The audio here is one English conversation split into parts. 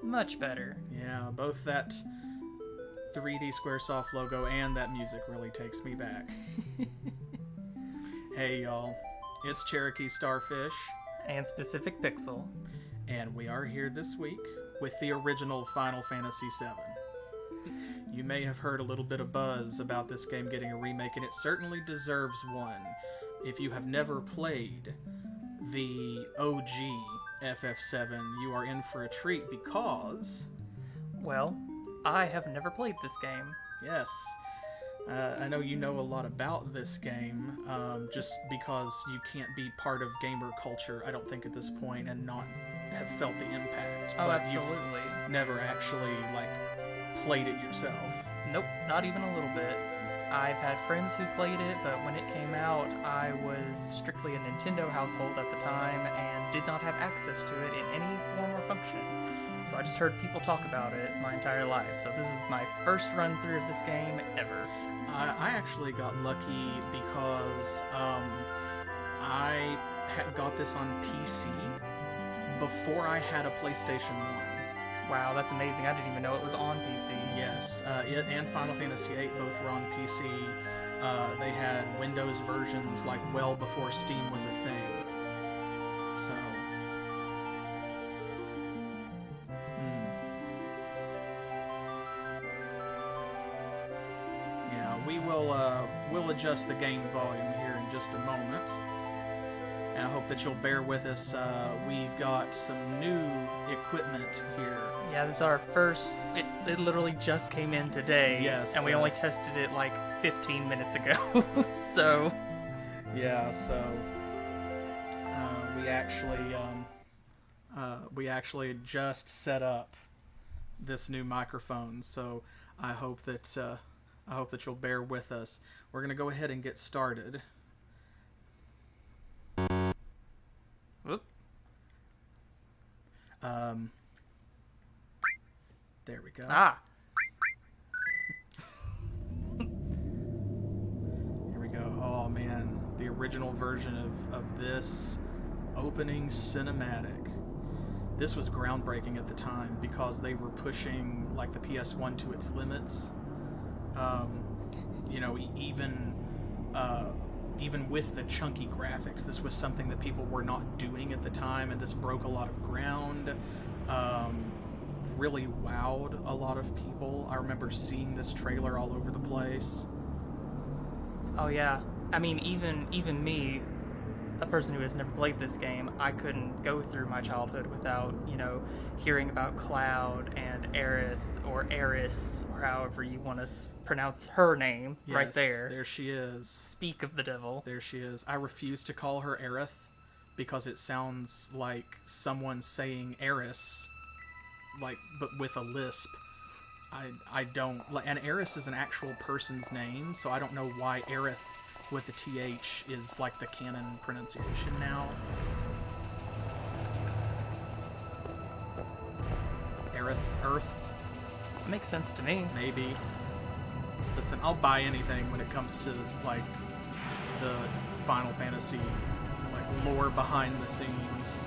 Much better. Yeah, both that 3D Squaresoft logo and that music really takes me back. Hey y'all, it's CherokeeStarfish And SpecificPixel. and we are here this week with the original Final Fantasy VII. You may have heard a little bit of buzz about this game getting a remake, and it certainly deserves one. If you have never played the OG FF7, you are in for a treat because... Well, I have never played this game. Yes, I know you know a lot about this game, just because you can't be part of gamer culture, I don't think, at this point, and not have felt the impact. Oh, but absolutely. You've never actually, played it yourself. Nope, not even a little bit. I've had friends who played it, but when it came out, I was strictly a Nintendo household at the time and did not have access to it in any form or function. So I just heard people talk about it my entire life. So this is my first run through of this game ever. I actually got lucky because I got this on PC before I had a PlayStation 1. Wow, that's amazing. I didn't even know it was on PC. Yes, it and Final Fantasy VIII both were on PC. They had Windows versions well before Steam was a thing. So, yeah, we'll adjust the game volume here in just a moment. And I hope that you'll bear with us. We've got some new equipment here. Yeah, this is our first... It literally just came in today. Yes. And we only tested it 15 minutes ago. So... Yeah, so... we actually just set up this new microphone, so I hope that you'll bear with us. We're gonna go ahead and get started. Whoop. There we go. Ah! Here we go. Oh man, the original version of this opening cinematic. This was groundbreaking at the time because they were pushing the PS1 to its limits. Even with the chunky graphics, this was something that people were not doing at the time, and this broke a lot of ground. Really wowed a lot of people. I remember seeing this trailer all over the place. Oh yeah. I mean, even me, a person who has never played this game, I couldn't go through my childhood without, hearing about Cloud and Aerith, or Eris, or however you want to pronounce her name. Yes, right there. There she is. Speak of the devil. There she is. I refuse to call her Aerith because it sounds like someone saying Eris, but with a lisp. I don't... and Eris is an actual person's name, so I don't know why Aerith with the TH is the canon pronunciation now. Aerith, Earth. It makes sense to me. Maybe. Listen, I'll buy anything when it comes to the Final Fantasy lore behind the scenes.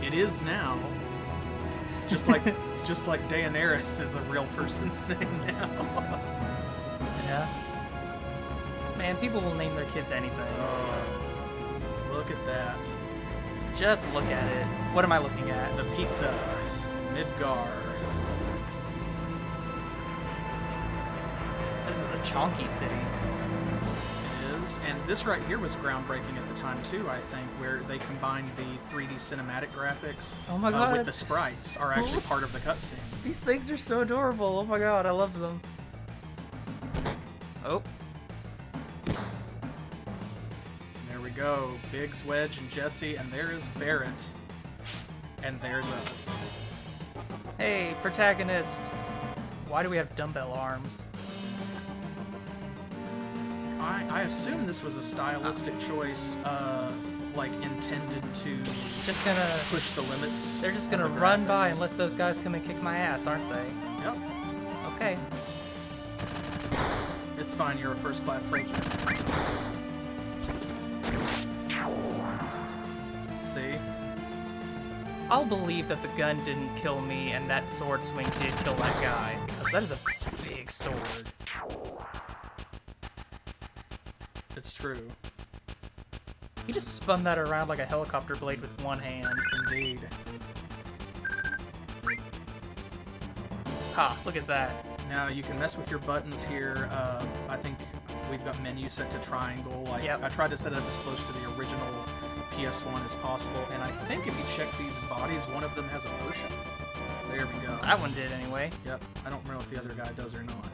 It is now. Just like Daenerys is a real person's name now. Yeah. Man, people will name their kids anything. Look at that. Just look at it. What am I looking at? The pizza. Midgar. This is a chonky city. It is. And this right here was groundbreaking at the time, too, I think, where they combined the 3D cinematic graphics Oh my god. with the sprites are actually part of the cutscene. These things are so adorable. Oh my god, I love them. Oh. There we go. Biggs, Wedge, and Jesse, and there is Barrett. And there's us. Hey, protagonist. Why do we have dumbbell arms? I assume this was a stylistic choice, intended to Just gonna push the limits. They're just gonna of the run graphics. by and let those guys come and kick my ass, aren't they? Yep. Okay. It's fine, you're a first-class soldier. See? I'll believe that the gun didn't kill me and that sword swing did kill that guy, because that is a big sword. It's true. He just spun that around like a helicopter blade with one hand. Indeed. Ha, look at that. Now, you can mess with your buttons here. I think we've got menu set to triangle. Like, Yep. I tried to set it up as close to the original PS1 as possible, and I think if you check these bodies, one of them has a potion. There we go. That one did anyway. Yep. I don't know if the other guy does or not.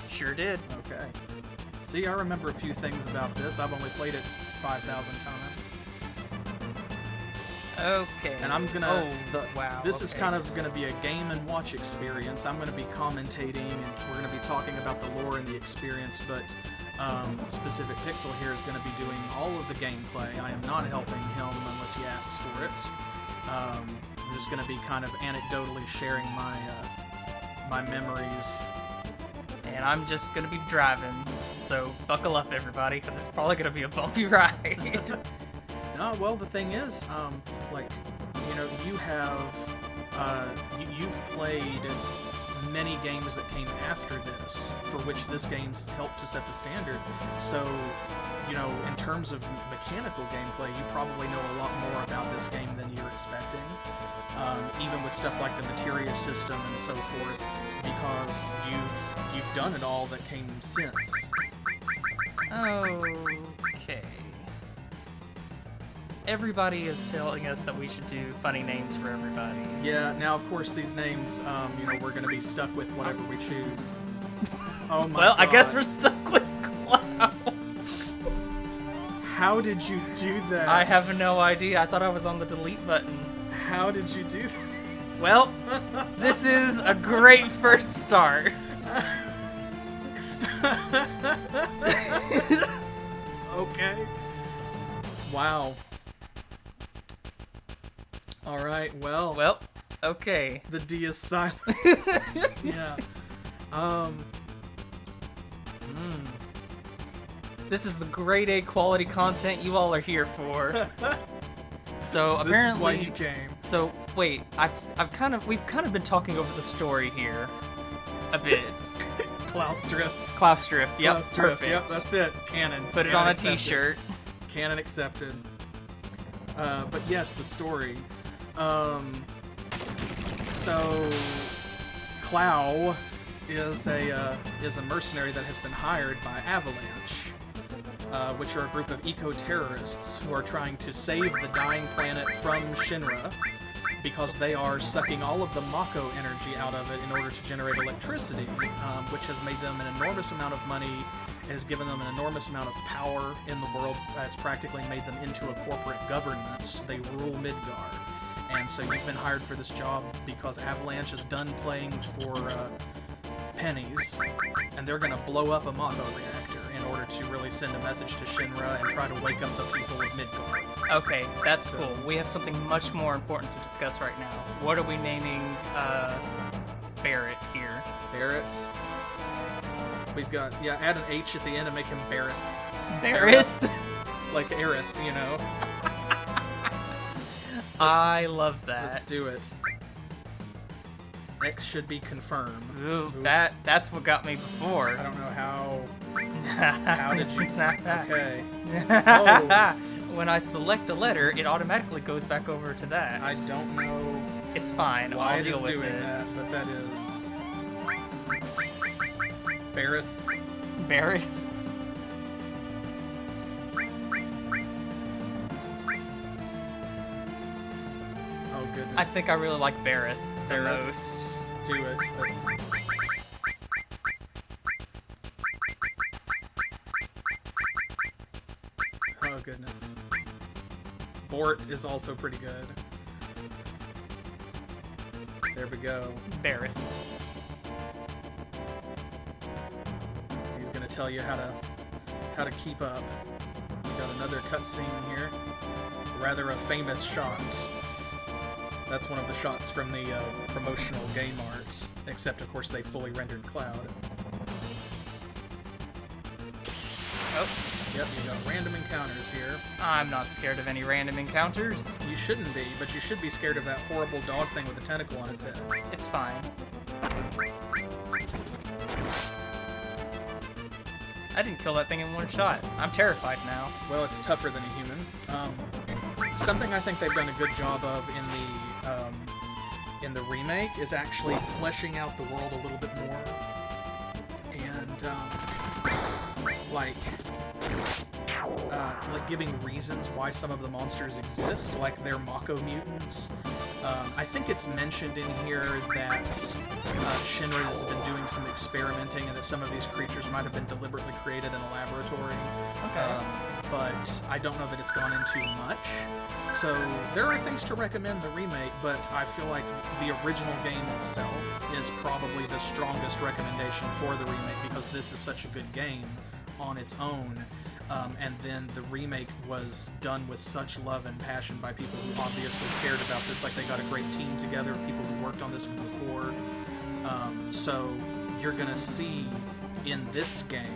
Sure did. Okay. See, I remember a few things about this. I've only played it 5,000 times. Okay. And I'm gonna... wow. This is kind of gonna be a game and watch experience. I'm gonna be commentating, and we're gonna be talking about the lore and the experience, but SpecificPixel here is gonna be doing all of the gameplay. I am not helping him unless he asks for it. I'm just gonna be kind of anecdotally sharing my memories. And I'm just gonna be driving, so buckle up, everybody, because it's probably gonna be a bumpy ride. No, well, the thing is, like, you know, you have, you've played many games that came after this, for which this game's helped to set the standard. So, you know, in terms of mechanical gameplay, you probably know a lot more about this game than you're expecting, even with stuff like the materia system and so forth, because you've done it all that came since. Okay. Everybody is telling us that we should do funny names for everybody. Yeah, now of course these names, you know, we're gonna be stuck with whatever we choose. Oh my Well, God. I guess we're stuck with Cloud. How did you do that? I have no idea. I thought I was on the delete button. How did you do that? Well, this is a great first start. Okay. Wow. Alright, well. Well, okay. The D is silent. Yeah. This is the grade A quality content you all are here for. So apparently, This is why you came. So wait, we've kind of been talking over the story here a bit. Clou Strif. Clou Strif. Yep, Clou Strif. perfect. Yep, that's it. Canon. Put it Canon on a accepted. T-shirt. Canon accepted. But yes, the story. So Clou is a mercenary that has been hired by Avalanche, which are a group of eco-terrorists who are trying to save the dying planet from Shinra, because they are sucking all of the Mako energy out of it in order to generate electricity, which has made them an enormous amount of money. It has given them an enormous amount of power in the world. It's practically made them into a corporate government. They rule Midgar. And so you've been hired for this job because Avalanche is done playing for pennies, and they're going to blow up a Mako reactor in order to really send a message to Shinra and try to wake up the people of Midgar. Okay, that's cool. We have something much more important to discuss right now. What are we naming Barrett here? Barrett. We've got, yeah, add an H at the end and make him Barrett. Barrett? Like Aerith, you know? I love that. Let's do it. X should be confirmed. Ooh, that's what got me before. I don't know how... How did you... Okay. Oh. When I select a letter, it automatically goes back over to that. I don't know It's fine. why I'll it deal is with doing it. that, but that is... Barris. Barris. Oh, goodness. I think I really like Barrett the Barrett. most. Do it. That's... Oh, goodness. Bort is also pretty good. There we go. Barrett. He's gonna tell you how to keep up. We got another cutscene here. Rather a famous shot. That's one of the shots from the promotional game art, except of course they fully rendered Cloud. Oh. Yep, you got random encounters here. I'm not scared of any random encounters. You shouldn't be, but you should be scared of that horrible dog thing with a tentacle on its head. It's fine. I didn't kill that thing in one shot. I'm terrified now. Well, it's tougher than a human. Something I think they've done a good job of in the remake is actually fleshing out the world a little bit more, and like giving reasons why some of the monsters exist, like they're Mako mutants. I think it's mentioned in here that Shinra has been doing some experimenting and that some of these creatures might have been deliberately created in a laboratory. Okay. But I don't know that it's gone into much. So there are things to recommend the remake, but I feel like the original game itself is probably the strongest recommendation for the remake because this is such a good game on its own. And then the remake was done with such love and passion by people who obviously cared about this. Like, they got a great team together, people who worked on this before. So you're going to see in this game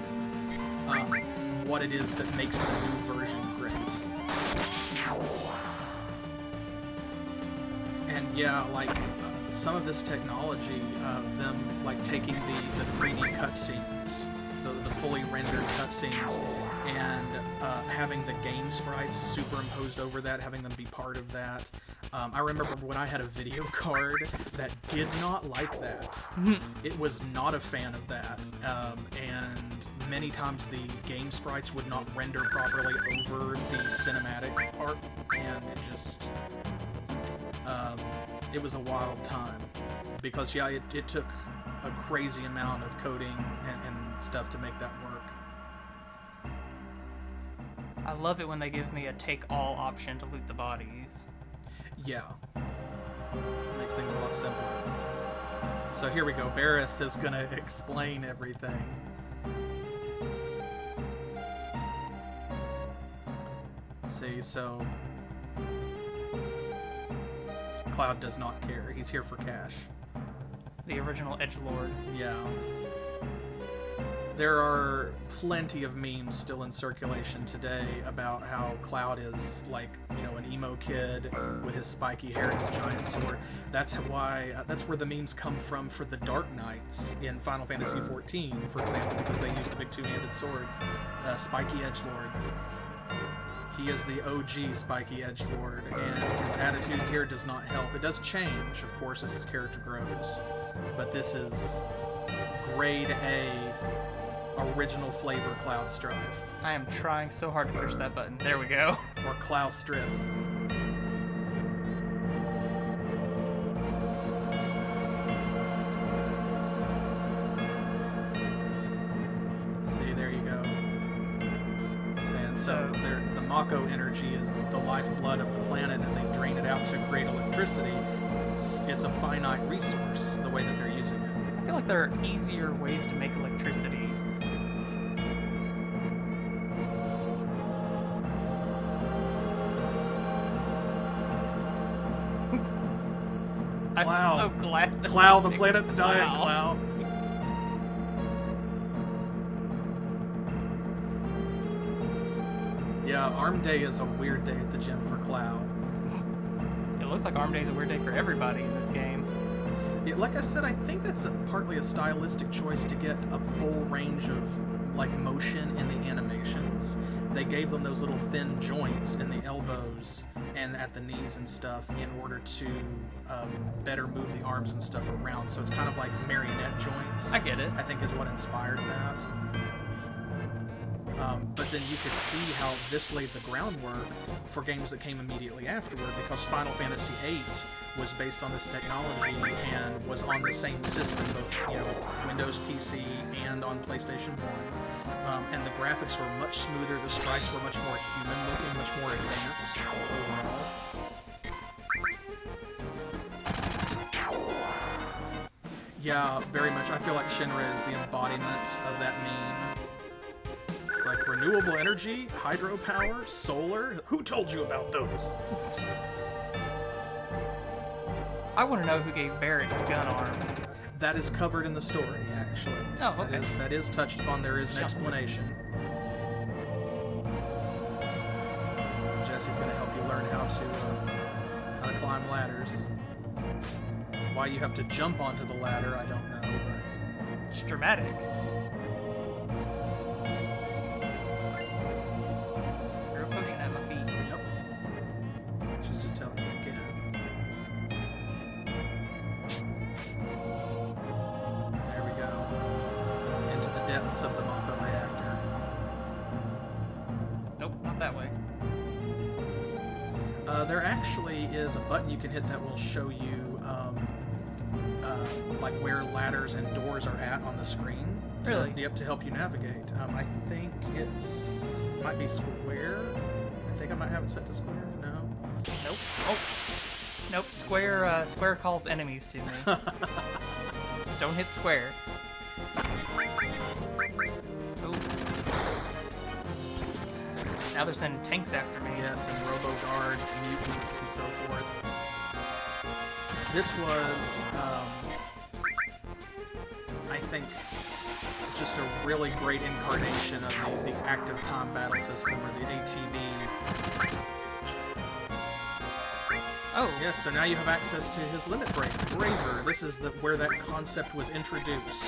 what it is that makes the new version great. And yeah, like, some of this technology, them like taking the 3D cutscenes, the fully rendered cutscenes, and having the game sprites superimposed over that, having them be part of that. I remember when I had a video card that did not like that. It was not a fan of that, and many times the game sprites would not render properly over the cinematic part, and it just... it was a wild time, because yeah, it took a crazy amount of coding and stuff to make that work. I love it when they give me a take-all option to loot the bodies. Yeah. It makes things a lot simpler. So here we go. Bareth is going to explain everything. See, so... Cloud does not care. He's here for cash. The original edgelord. Yeah. There are plenty of memes still in circulation today about how Cloud is like, you know, an emo kid with his spiky hair and his giant sword. That's where the memes come from for the Dark Knights in Final Fantasy XIV, for example, because they use the big two-handed swords, spiky edgelords. He is the OG spiky edgelord, and his attitude here does not help. It does change, of course, as his character grows, but this is grade A original flavor Clou Strif. I am trying so hard to push that button. There we go. Or Clou Strif. See, there you go. And so the Mako energy is the lifeblood of the planet, and they drain it out to create electricity. It's a finite resource, the way that they're using it. I feel like there are easier ways to make electricity. Cloud. I'm so glad that Cloud, the planet's dying, Cloud. Yeah, Arm Day is a weird day at the gym for Cloud. It looks like Arm Day is a weird day for everybody in this game. Yeah, like I said, I think that's partly a stylistic choice to get a full range of like motion in the animations. They gave them those little thin joints in the elbows and at the knees and stuff in order to better move the arms and stuff around. So it's kind of like marionette joints. I get it. I think is what inspired that. But then you could see how this laid the groundwork for games that came immediately afterward, because Final Fantasy VIII was based on this technology and was on the same system, both, you know, Windows PC and on PlayStation 1. And the graphics were much smoother, the sprites were much more human looking, much more advanced overall. Yeah, very much. I feel like Shinra is the embodiment of that meme. It's like renewable energy, hydropower, solar. Who told you about those? I want to know who gave Barrett his gun arm. That is covered in the story, actually. Oh, okay. That is touched upon. There is an explanation. how to climb ladders. Why you have to jump onto the ladder, I don't know, but It's dramatic. Threw a potion at my feet. yep. She's just telling you again. There we go. Into the depths of the Mako reactor. Nope, not that way. There actually is a button you can hit that will show you like where ladders and doors are at on the screen. Really? Yep, to help you navigate. I think might be square. I think I might have it set to square. No. Nope. Oh. Nope. Square calls enemies to me. Don't hit square. Ooh. Now they're sending tanks after me. Yes, and robo guards, mutants, and so forth. This was, I think, just a really great incarnation of the active time battle system, or the ATB. Oh. Yes, so now you have access to his limit break, Braver. This is where that concept was introduced,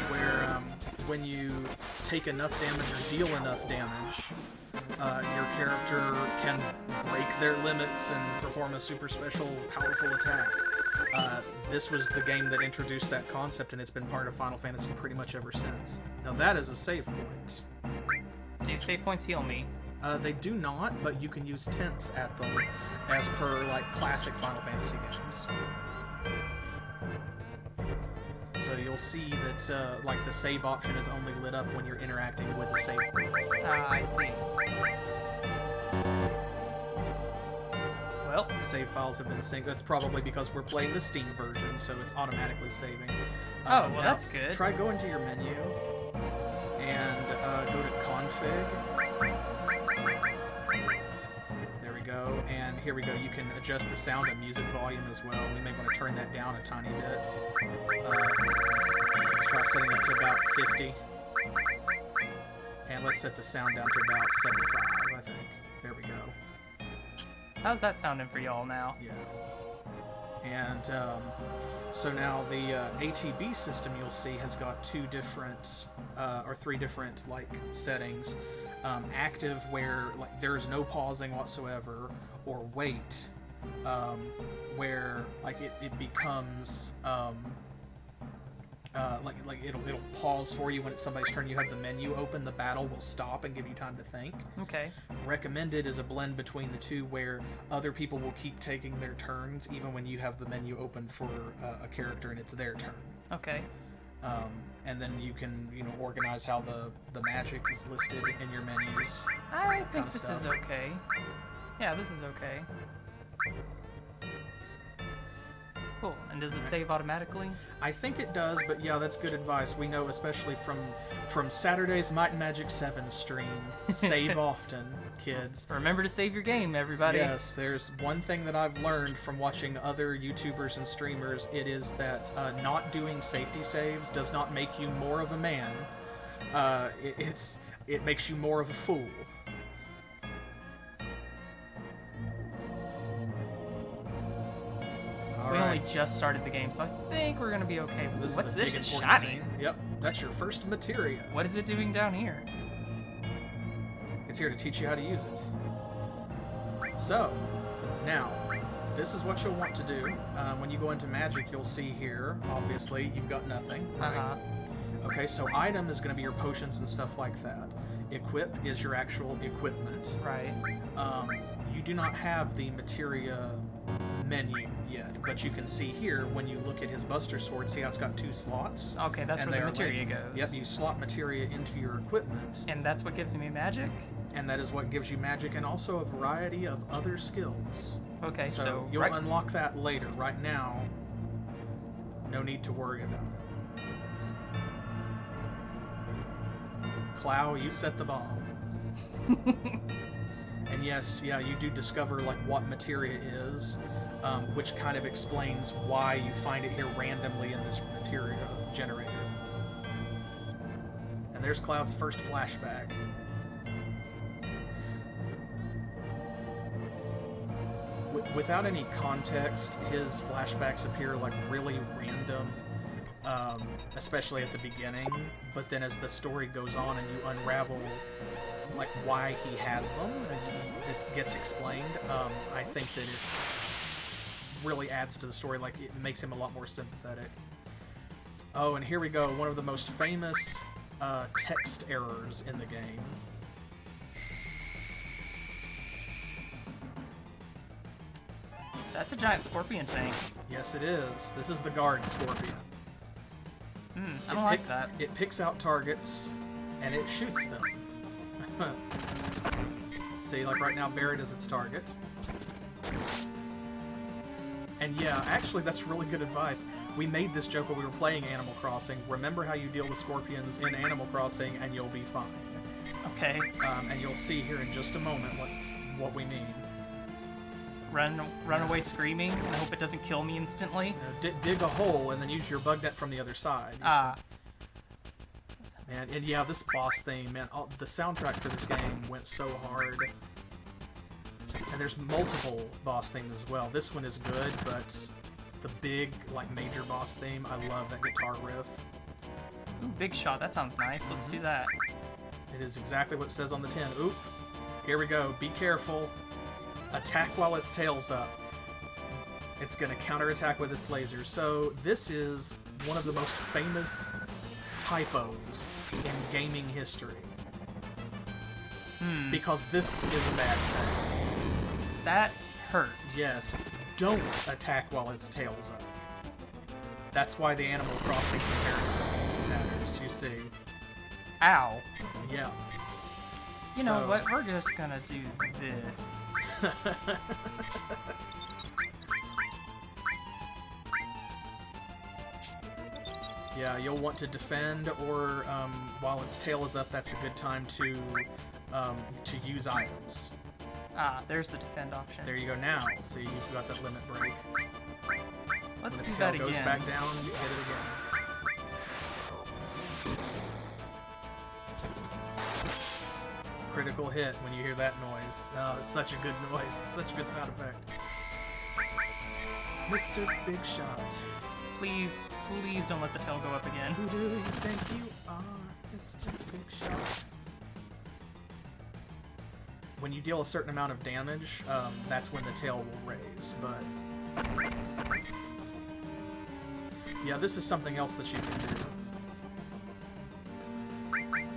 where when you take enough damage or deal enough damage, your character can break their limits and perform a super special, powerful attack. This was the game that introduced that concept, and it's been part of Final Fantasy pretty much ever since. Now that is a save point. Do save points heal me? They do not, but you can use tents at them, as per like classic Final Fantasy games. So you'll see that like the save option is only lit up when you're interacting with a save point. I see. Well, Save files have been synced. That's probably because we're playing the Steam version, so it's automatically saving. well, that's good. Try going to your menu and go to config. There we go. And here we go. You can adjust the sound and music volume as well. We may want to turn that down a tiny bit. Let's try setting it to about 50. And let's set the sound down to about 75, I think. There we go. How's that sounding for y'all now? Yeah. And so now the ATB system, you'll see, has got two different or three different like settings. Active, where like there's no pausing whatsoever, or wait, where like it becomes like it'll pause for you when it's somebody's turn. You have the menu open, the battle will stop and give you time to think. Okay. Recommended is a blend between the two, where other people will keep taking their turns even when you have the menu open for a character and it's their turn. Okay. And then you can organize how the magic is listed in your menus. I think this is okay. Yeah, this is okay. Cool. And does it save automatically? I think it does, but yeah, that's good advice. We know, especially from Saturday's Might and Magic 7 stream, save often, kids. Remember to save your game, everybody. Yes, there's one thing that I've learned from watching other YouTubers and streamers. It is that not doing safety saves does not make you more of a man. It makes you more of a fool. We only just started the game, so I think we're gonna be okay. What's this? It's shiny. Scene. Yep, that's your first materia. What is it doing down here? It's here to teach you how to use it. So, now, this is what you'll want to do. When you go into Magic, you'll see here, obviously, you've got nothing. Right? Uh-huh. Okay, so item is going to be your potions and stuff like that. Equip is your actual equipment. Right. You do not have the materia menu yet, but you can see here when you look at his Buster Sword, see how it's got two slots? Okay, that's where the materia goes. Yep, you slot materia into your equipment. And that's what gives me magic? And that is what gives you magic and also a variety of other skills. Okay, so you'll unlock that later. Right now, no need to worry about it. Clou, you set the bomb. And yes, yeah, you do discover like what materia is, which kind of explains why you find it here randomly in this materia generator. And there's Cloud's first flashback. without any context, his flashbacks appear like really random, especially at the beginning. But then as the story goes on and you unravel like why he has them, and it gets explained, I think that it really adds to the story. Like, it makes him a lot more sympathetic. Oh, and here we go. One of the most famous text errors in the game. That's a giant scorpion tank. Yes, it is. This is the guard scorpion. I don't like that. It picks out targets, and it shoots them. See, like right now, Barret is its target. And yeah, actually, that's really good advice. We made this joke when we were playing Animal Crossing. Remember how you deal with scorpions in Animal Crossing, and you'll be fine. Okay. And you'll see here in just a moment what we mean. Run away screaming, and I hope it doesn't kill me instantly. Dig a hole, and then use your bug net from the other side. Man, and yeah, this boss theme, man, the soundtrack for this game went so hard. And there's multiple boss themes as well. This one is good, but the big, like, major boss theme, I love that guitar riff. Ooh, big shot, that sounds nice. Let's do that. It is exactly what it says on the tin. Oop, here we go. Be careful. Attack while its tail's up. It's going to counterattack with its lasers. So this is one of the most famous typos in gaming history. Because this is a bad thing. That hurt. Yes. Don't attack while its tail's up. That's why the Animal Crossing comparison matters, you see. Ow. Yeah. You know what? We're just gonna do this. Yeah, you'll want to defend, or while its tail is up, that's a good time to use items. There's the defend option. There you go now. See, you've got that limit break. Let's when do its that tail again. goes back down, you hit it again. Critical hit when you hear that noise. Oh, it's such a good noise. Such a good sound effect. Mr. Big Shot. Please don't let the tail go up again. Who do you think you are, Mr. Big Shot? When you deal a certain amount of damage, that's when the tail will raise, but... Yeah, this is something else that you can do.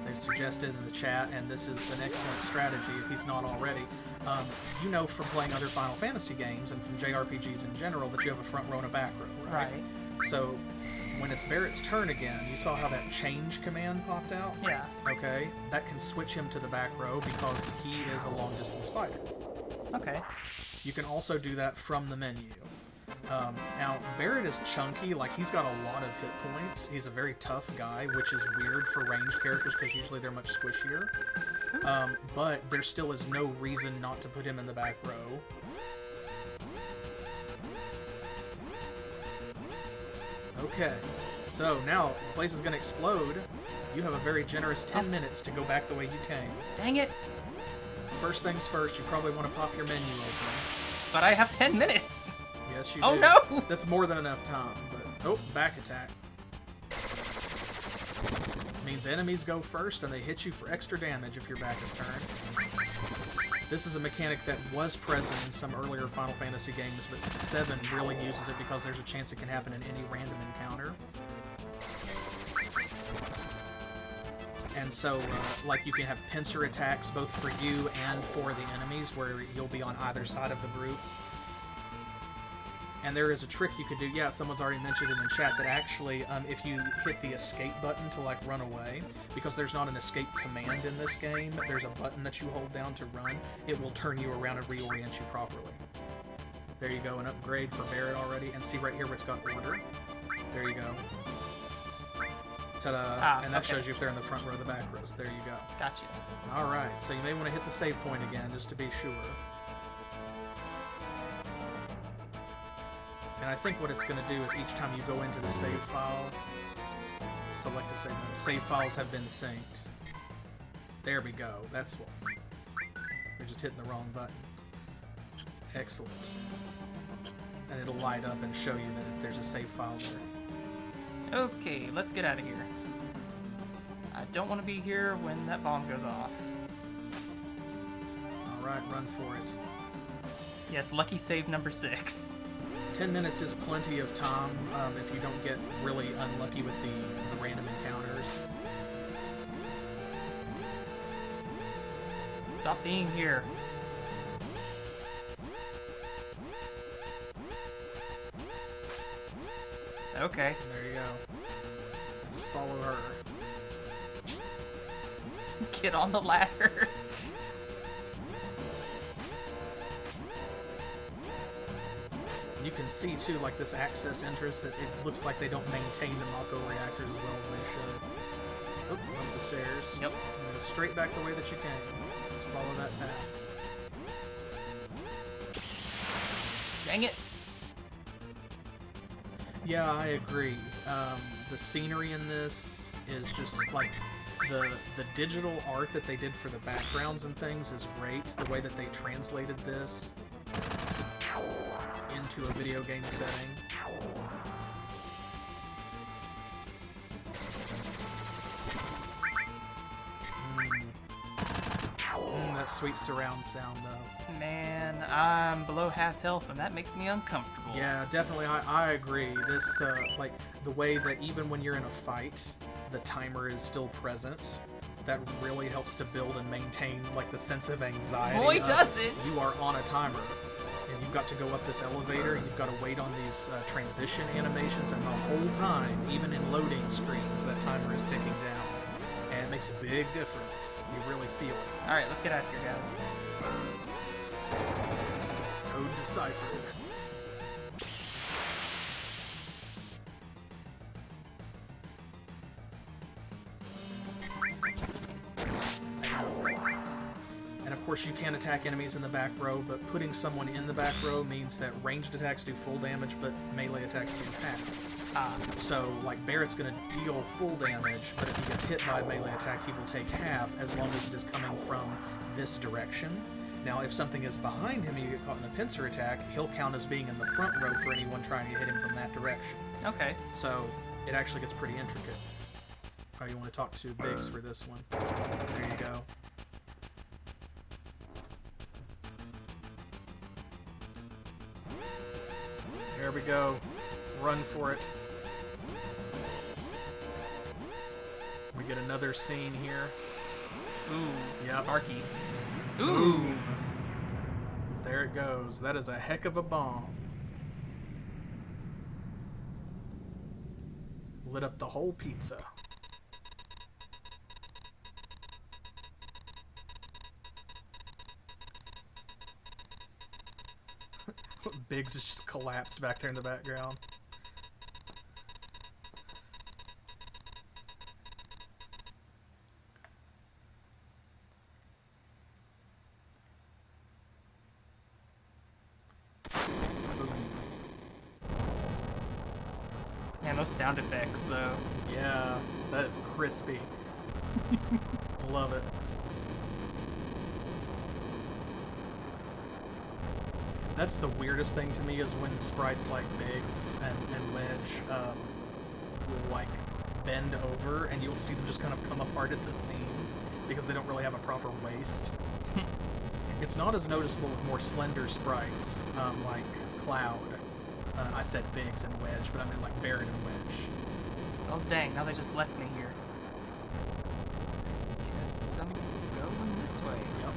They've suggested in the chat, and this is an excellent strategy if he's not already. You know from playing other Final Fantasy games and from JRPGs in general that you have a front row and a back row, right? Right. So, when it's Barret's turn again, you saw how that change command popped out? Yeah. Okay, that can switch him to the back row because he is a long-distance fighter. Okay. You can also do that from the menu. Now, Barret is chunky, like he's got a lot of hit points. He's a very tough guy, which is weird for ranged characters because usually they're much squishier. But there still is no reason not to put him in the back row. Okay, so now the place is going to explode. You have a very generous 10 minutes to go back the way you came. Dang it! First things first, you probably want to pop your menu open. But I have 10 minutes! Yes, you do. Oh no! That's more than enough time, but... Oh, back attack. Means enemies go first, and they hit you for extra damage if your back is turned. This is a mechanic that was present in some earlier Final Fantasy games, but 7 really uses it because there's a chance it can happen in any random encounter. And so, like, you can have pincer attacks both for you and for the enemies, where you'll be on either side of the group. And there is a trick you could do, yeah, someone's already mentioned it in chat, that actually, if you hit the escape button to, like, run away, because there's not an escape command in this game, there's a button that you hold down to run, it will turn you around and reorient you properly. There you go, an upgrade for Barret already, and see right here where it's got order. There you go. Ta-da! And that shows you if they're in the front row or the back rows. There you go. Gotcha. Alright, so you may want to hit the save point again, just to be sure. And I think what it's going to do is each time you go into the save file, select a save. Save files have been synced. There we go. That's what. We're just hitting the wrong button. Excellent. And it'll light up and show you that there's a save file there. Okay, let's get out of here. I don't want to be here when that bomb goes off. Alright, run for it. Yes, lucky save number 6. 10 minutes is plenty of time if you don't get really unlucky with the random encounters. Stop being here. Okay. There you go. Just follow her. Get on the ladder. You can see too, like this access entrance, it looks like they don't maintain the Mako reactors as well as they should. Oop, up the stairs. Yep. And go straight back the way that you came. Just follow that path. Dang it. Yeah, I agree. The scenery in this is just like the digital art that they did for the backgrounds and things is great. The way that they translated this into a video game setting. That sweet surround sound though. Man, I'm below half health and that makes me uncomfortable. Yeah, definitely. I agree. This, like, the way that even when you're in a fight, the timer is still present, that really helps to build and maintain, like, the sense of anxiety. Boy, does it! You are on a timer, and you've got to go up this elevator, and you've got to wait on these transition animations, and the whole time, even in loading screens, that timer is ticking down. And it makes a big difference. You really feel it. Alright, let's get out of here, guys. Code deciphered. And of course you can attack enemies in the back row, but putting someone in the back row means that ranged attacks do full damage, but melee attacks do half. So, like, Barrett's gonna deal full damage, but if he gets hit by a melee attack, he will take half, as long as it is coming from this direction. Now, if something is behind him and you get caught in a pincer attack, he'll count as being in the front row for anyone trying to hit him from that direction. Okay. So, it actually gets pretty intricate. Oh, you want to talk to Biggs for this one. There you go. There we go. Run for it. We get another scene here. Ooh, Yep. Sparky. Ooh! Boom. There it goes. That is a heck of a bomb. Lit up the whole pizza. Biggs is just collapsed back there in the background. Man, those sound effects, though. Yeah, that is crispy. Love it. That's the weirdest thing to me, is when sprites like Biggs and Wedge will, like, bend over and you'll see them just kind of come apart at the seams because they don't really have a proper waist. It's not as noticeable with more slender sprites, like Cloud. I said Biggs and Wedge, but I meant like Barrett and Wedge. Oh dang, now they just left me here. Guess I'm going this way. Yep.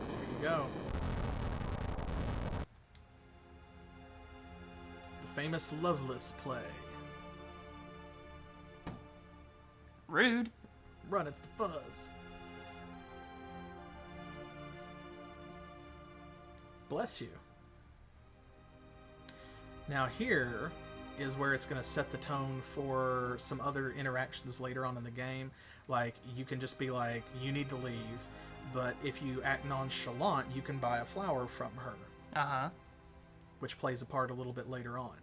There you go. The famous Loveless play. Rude. Run, it's the fuzz. Bless you. Now here is where it's going to set the tone for some other interactions later on in the game. Like, you can just be like, you need to leave, but if you act nonchalant, you can buy a flower from her. Uh-huh. Which plays a part a little bit later on.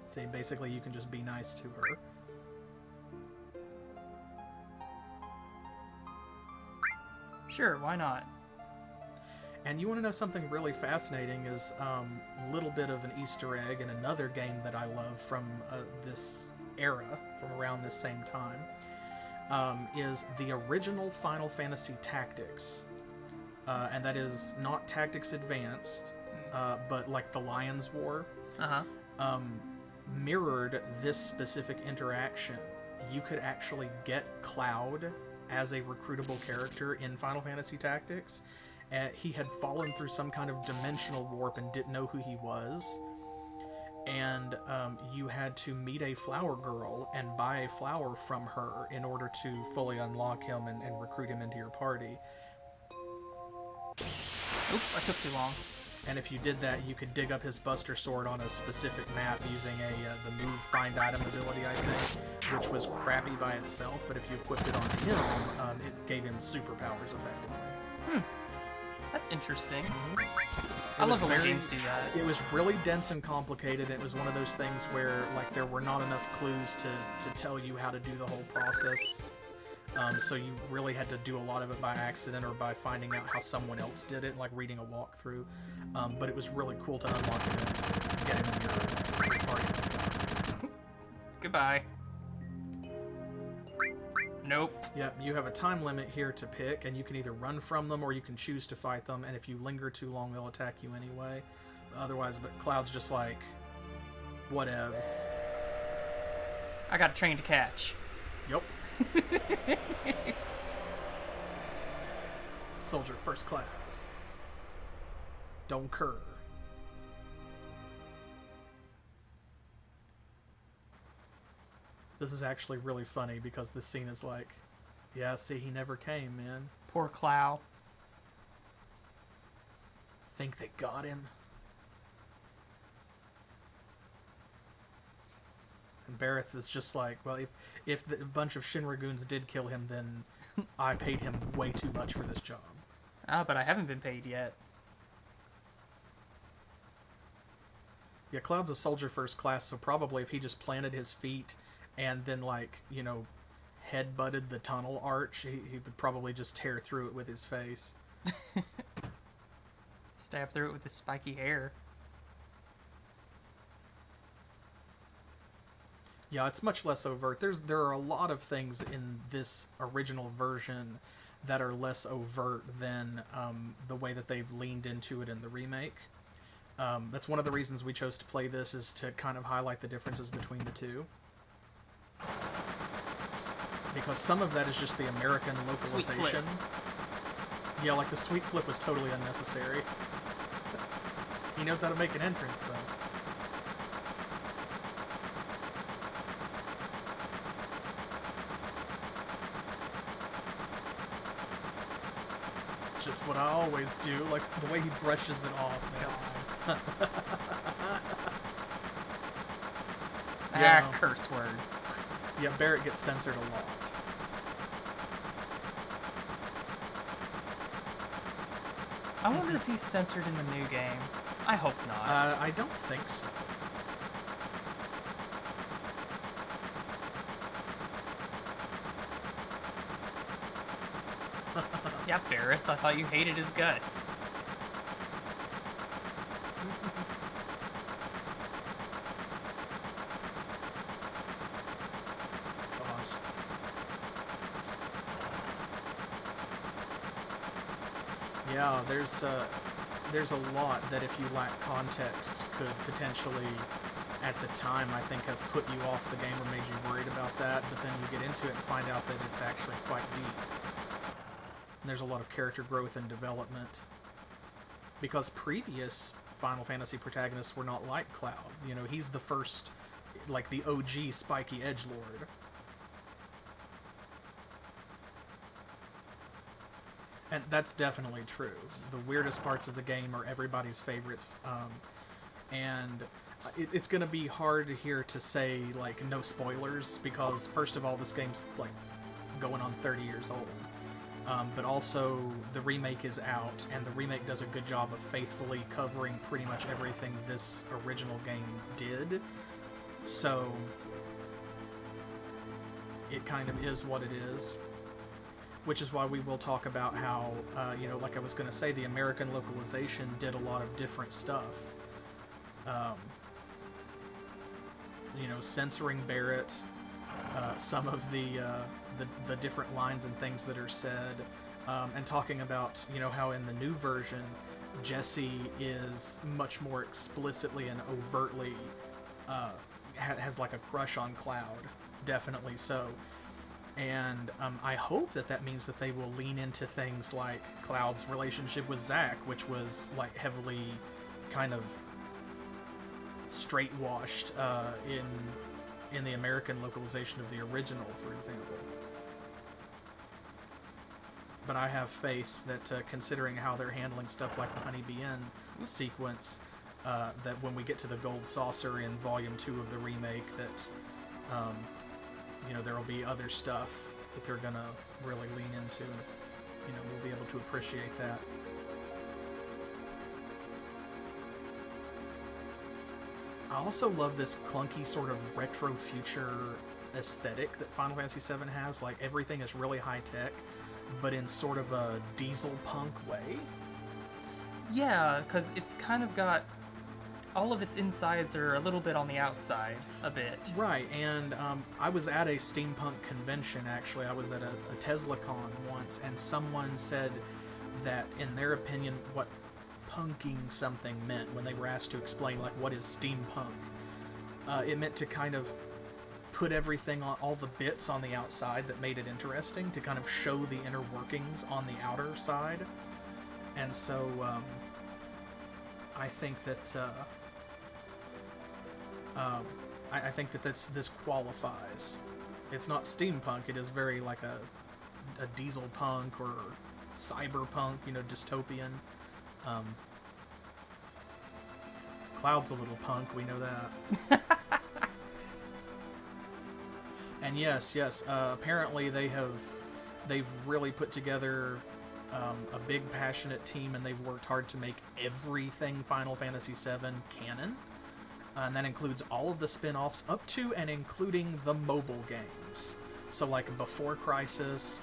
See, basically you can just be nice to her. Sure, why not? And you want to know something really fascinating is a little bit of an Easter egg in another game that I love from this era, from around this same time, is the original Final Fantasy Tactics. And that is not Tactics Advanced, but like the Lion's War. Mirrored this specific interaction. You could actually get Cloud as a recruitable character in Final Fantasy Tactics. He had fallen through some kind of dimensional warp and didn't know who he was. And you had to meet a flower girl and buy a flower from her in order to fully unlock him and recruit him into your party. Oop, I took too long. And if you did that, you could dig up his Buster Sword on a specific map using the move Find Item ability, I think, which was crappy by itself, but if you equipped it on him, it gave him superpowers effectively. That's interesting. I love it when games do that. It was really dense and complicated. It was one of those things where like there were not enough clues to tell you how to do the whole process. So you really had to do a lot of it by accident or by finding out how someone else did it, like reading a walkthrough. But it was really cool to unlock it and get him in your party like that. Goodbye. Nope. Yep, you have a time limit here to pick, and you can either run from them or you can choose to fight them, and if you linger too long, they'll attack you anyway. Otherwise, but Cloud's just like, whatevs. I got a train to catch. Yup. Soldier first class. Don't cur. This is actually really funny because this scene is like, yeah, see, he never came, man. Poor Clou. Think they got him? And Barrett is just like, well, if the bunch of Shinragoons did kill him, then I paid him way too much for this job. Ah, but I haven't been paid yet. Yeah, Cloud's a soldier first class, so probably if he just planted his feet and then, like, you know, head-butted the tunnel arch, he would probably just tear through it with his face. Stab through it with his spiky hair. Yeah, it's much less overt. There are a lot of things in this original version that are less overt than the way that they've leaned into it in the remake. That's one of the reasons we chose to play this, is to kind of highlight the differences between the two. Because some of that is just the American localization. Yeah, like the sweet flip was totally unnecessary. He knows how to make an entrance, though. Just what I always do, like the way he brushes it off, man. Yeah. Curse word. Yeah, Barrett gets censored a lot. I wonder if he's censored in the new game. I hope not. I don't think so. Yeah, Barrett, I thought you hated his guts. Gosh. Yeah, there's a lot that if you lack context could potentially, at the time, I think have put you off the game or made you worried about that, but then you get into it and find out that it's actually quite deep. And there's a lot of character growth and development. Because previous Final Fantasy protagonists were not like Cloud. You know, he's the first, like the OG spiky edgelord. And that's definitely true. The weirdest parts of the game are everybody's favorites. And it's going to be hard here to say, like, no spoilers, because, first of all, this game's, like, going on 30 years old. But also, the remake is out, and the remake does a good job of faithfully covering pretty much everything this original game did. So, it kind of is what it is. which is why we will talk about how, like I was going to say, the American localization did a lot of different stuff. Censoring Barrett, some of the different lines and things that are said, and talking about, how in the new version, Jesse is much more explicitly and overtly has like a crush on Cloud, definitely so. And I hope that means that they will lean into things like Cloud's relationship with Zack, which was like heavily kind of straight-washed in the American localization of the original, for example. But I have faith that considering how they're handling stuff like the Honeybee Inn sequence, that when we get to the Gold Saucer in Volume 2 of the remake, that there will be other stuff that they're gonna really lean into, and we'll be able to appreciate that. I also love this clunky sort of retro future aesthetic that Final Fantasy VII has. Like, everything is really high tech, but in sort of a diesel punk way. Yeah, because it's kind of got... all of its insides are a little bit on the outside, a bit. Right, and I was at a steampunk convention, actually. I was at a TeslaCon once, and someone said that, in their opinion, what punking something meant when they were asked to explain, like, what is steampunk. It meant to kind of put everything on, all the bits on the outside that made it interesting, to kind of show the inner workings on the outer side. And so, I think that... I think that this qualifies. It's not steampunk. It is very like a diesel punk or cyberpunk, dystopian. Cloud's a little punk. We know that. And yes. Apparently they've really put together a big passionate team, and they've worked hard to make everything Final Fantasy VII canon. And that includes all of the spin-offs up to and including the mobile games. So like Before Crisis,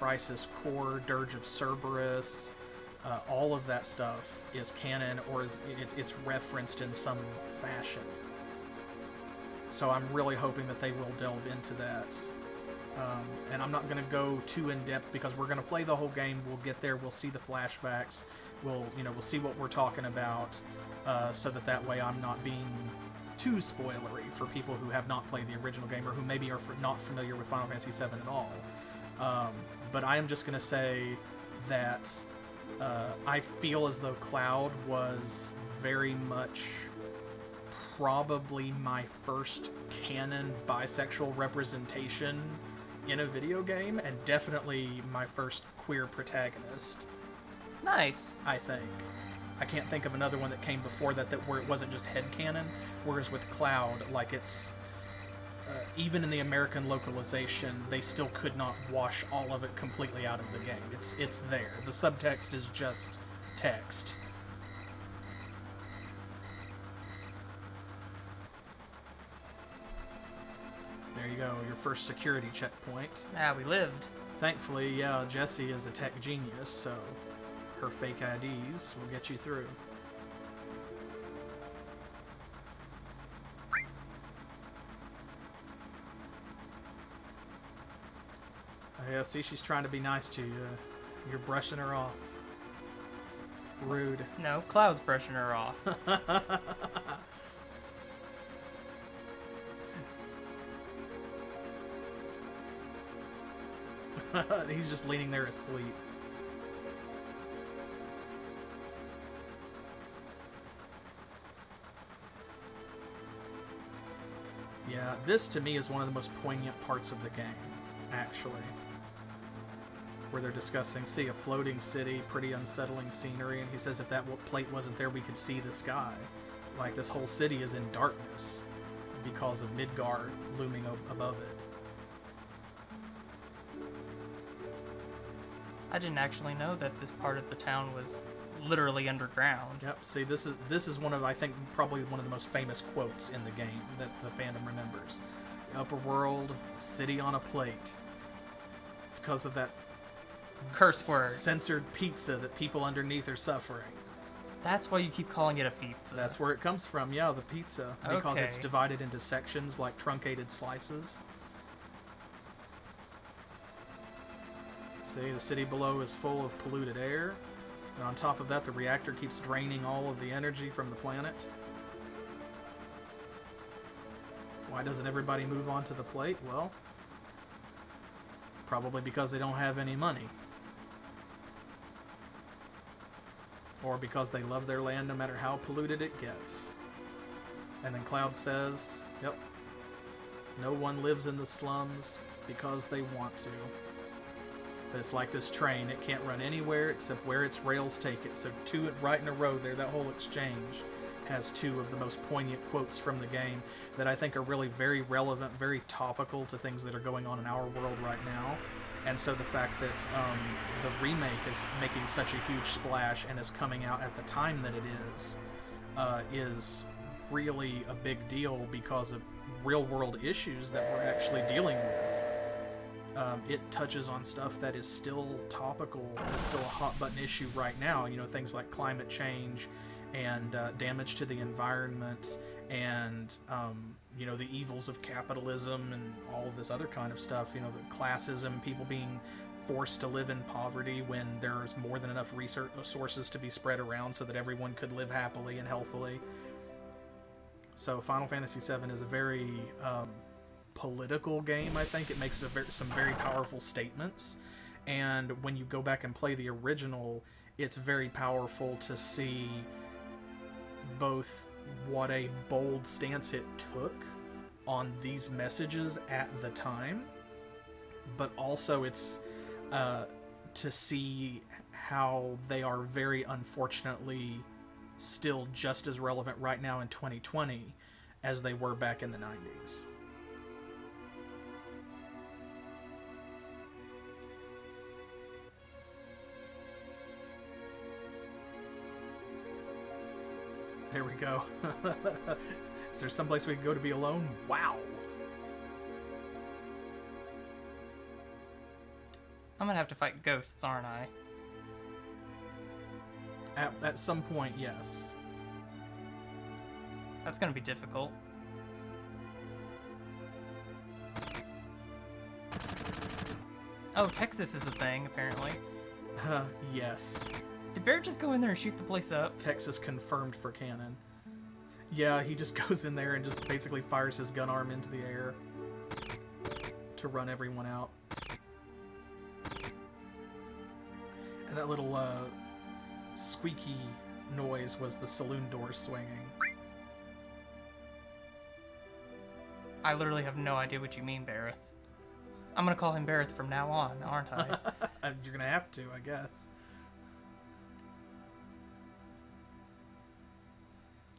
Crisis Core, Dirge of Cerberus, all of that stuff is canon, or it's referenced in some fashion. So I'm really hoping that they will delve into that. And I'm not going to go too in-depth because we're going to play the whole game. We'll get there. We'll see the flashbacks. We'll see what we're talking about. So that way I'm not being too spoilery for people who have not played the original game or who maybe are not familiar with Final Fantasy VII at all. But I am just going to say that I feel as though Cloud was very much probably my first canon bisexual representation in a video game, and definitely my first queer protagonist. Nice. I think. I can't think of another one that came before that where it wasn't just headcanon, whereas with Cloud, like, it's... even in the American localization, they still could not wash all of it completely out of the game. It's there. The subtext is just text. There you go, your first security checkpoint. Yeah, we lived. Thankfully, yeah, Jessie is a tech genius, so her fake IDs will get you through. Yeah, see, she's trying to be nice to you. You're brushing her off. Rude. No, Cloud's brushing her off. He's just leaning there asleep. Yeah, this to me is one of the most poignant parts of the game, actually. Where they're discussing, see, a floating city, pretty unsettling scenery, and he says if that plate wasn't there, we could see the sky. Like, this whole city is in darkness because of Midgar looming above it. I didn't actually know that this part of the town was literally underground. Yep, see, this is one of, I think, probably one of the most famous quotes in the game that the fandom remembers. The upper world, city on a plate. It's because of that Curse word. censored pizza that people underneath are suffering. That's why you keep calling it a pizza. That's where it comes from, yeah, the pizza. Because Okay. it's divided into sections like truncated slices. See, the city below is full of polluted air. And on top of that, the reactor keeps draining all of the energy from the planet. Why doesn't everybody move onto the plate? Well, probably because they don't have any money. Or because they love their land no matter how polluted it gets. And then Cloud says, yep, no one lives in the slums because they want to. But it's like this train, it can't run anywhere except where its rails take it. So two right in a row there, that whole exchange has two of the most poignant quotes from the game that I think are really very relevant, very topical to things that are going on in our world right now. And so the fact that the remake is making such a huge splash and is coming out at the time that it is really a big deal because of real-world issues that we're actually dealing with. It touches on stuff that is still topical, is still a hot-button issue right now. You know, things like climate change and damage to the environment and you know, the evils of capitalism and all of this other kind of stuff, you know, the classism, people being forced to live in poverty when there's more than enough resources to be spread around so that everyone could live happily and healthily. So Final Fantasy VII is a very political game, I think. It makes some very powerful statements. And when you go back and play the original, it's very powerful to see both what a bold stance it took on these messages at the time, but also it's to see how they are very unfortunately still just as relevant right now in 2020 as they were back in the 90s. There we go. Is there someplace we can go to be alone? Wow. I'm gonna have to fight ghosts, aren't I? At some point, yes. That's gonna be difficult. Oh, Texas is a thing, apparently. Yes. Did Barrett just go in there and shoot the place up? Texas confirmed for canon. Yeah, he just goes in there and just basically fires his gun arm into the air to run everyone out. And that little squeaky noise was the saloon door swinging. I literally have no idea what you mean, Barrett. I'm gonna call him Barrett from now on, aren't I? You're gonna have to, I guess.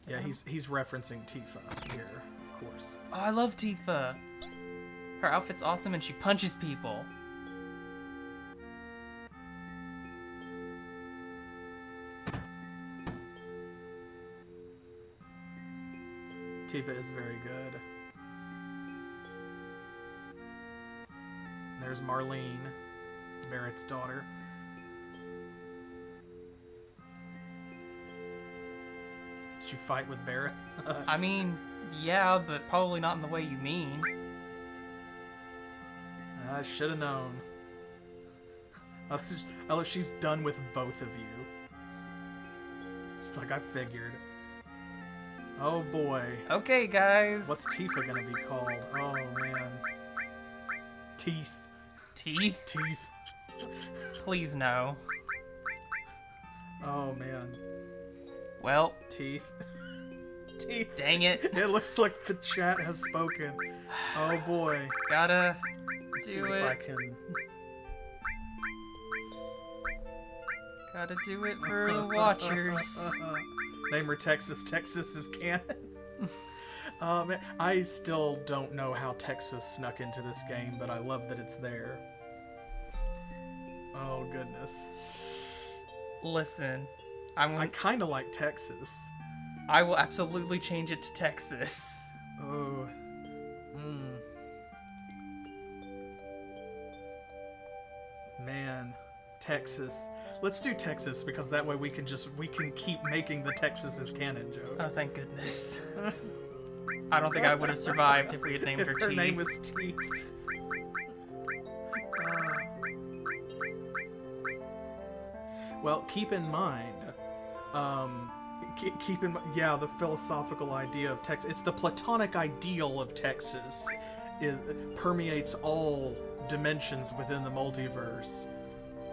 Yeah, he's referencing Tifa here, of course. Oh, I love Tifa. Her outfit's awesome and she punches people. Tifa is very good. There's Marlene, Barrett's daughter. Did you fight with Barrett? I mean, yeah, but probably not in the way you mean. I should have known. Oh, she's done with both of you. It's like I figured. Oh boy. Okay, guys. What's Tifa gonna be called? Oh man. Teeth. Teeth? Teeth. Please no. Oh man. Well. Teeth. Teeth. Dang it. It looks like the chat has spoken. Oh boy. Gotta Let's do see it. if I can. Gotta do it for the watchers. Name her Texas. Texas is canon. Man, I still don't know how Texas snuck into this game, but I love that it's there. Oh goodness. Listen, I kind of like Texas. I will absolutely change it to Texas. Oh. Man. Texas. Let's do Texas because that way we can keep making the Texas is canon joke. Oh, thank goodness. I don't think I would have survived if we had named her Her Teeth. name was Teeth. Well, keep in mind, yeah, the philosophical idea of Texas. It's the Platonic ideal of Texas. Permeates all dimensions within the multiverse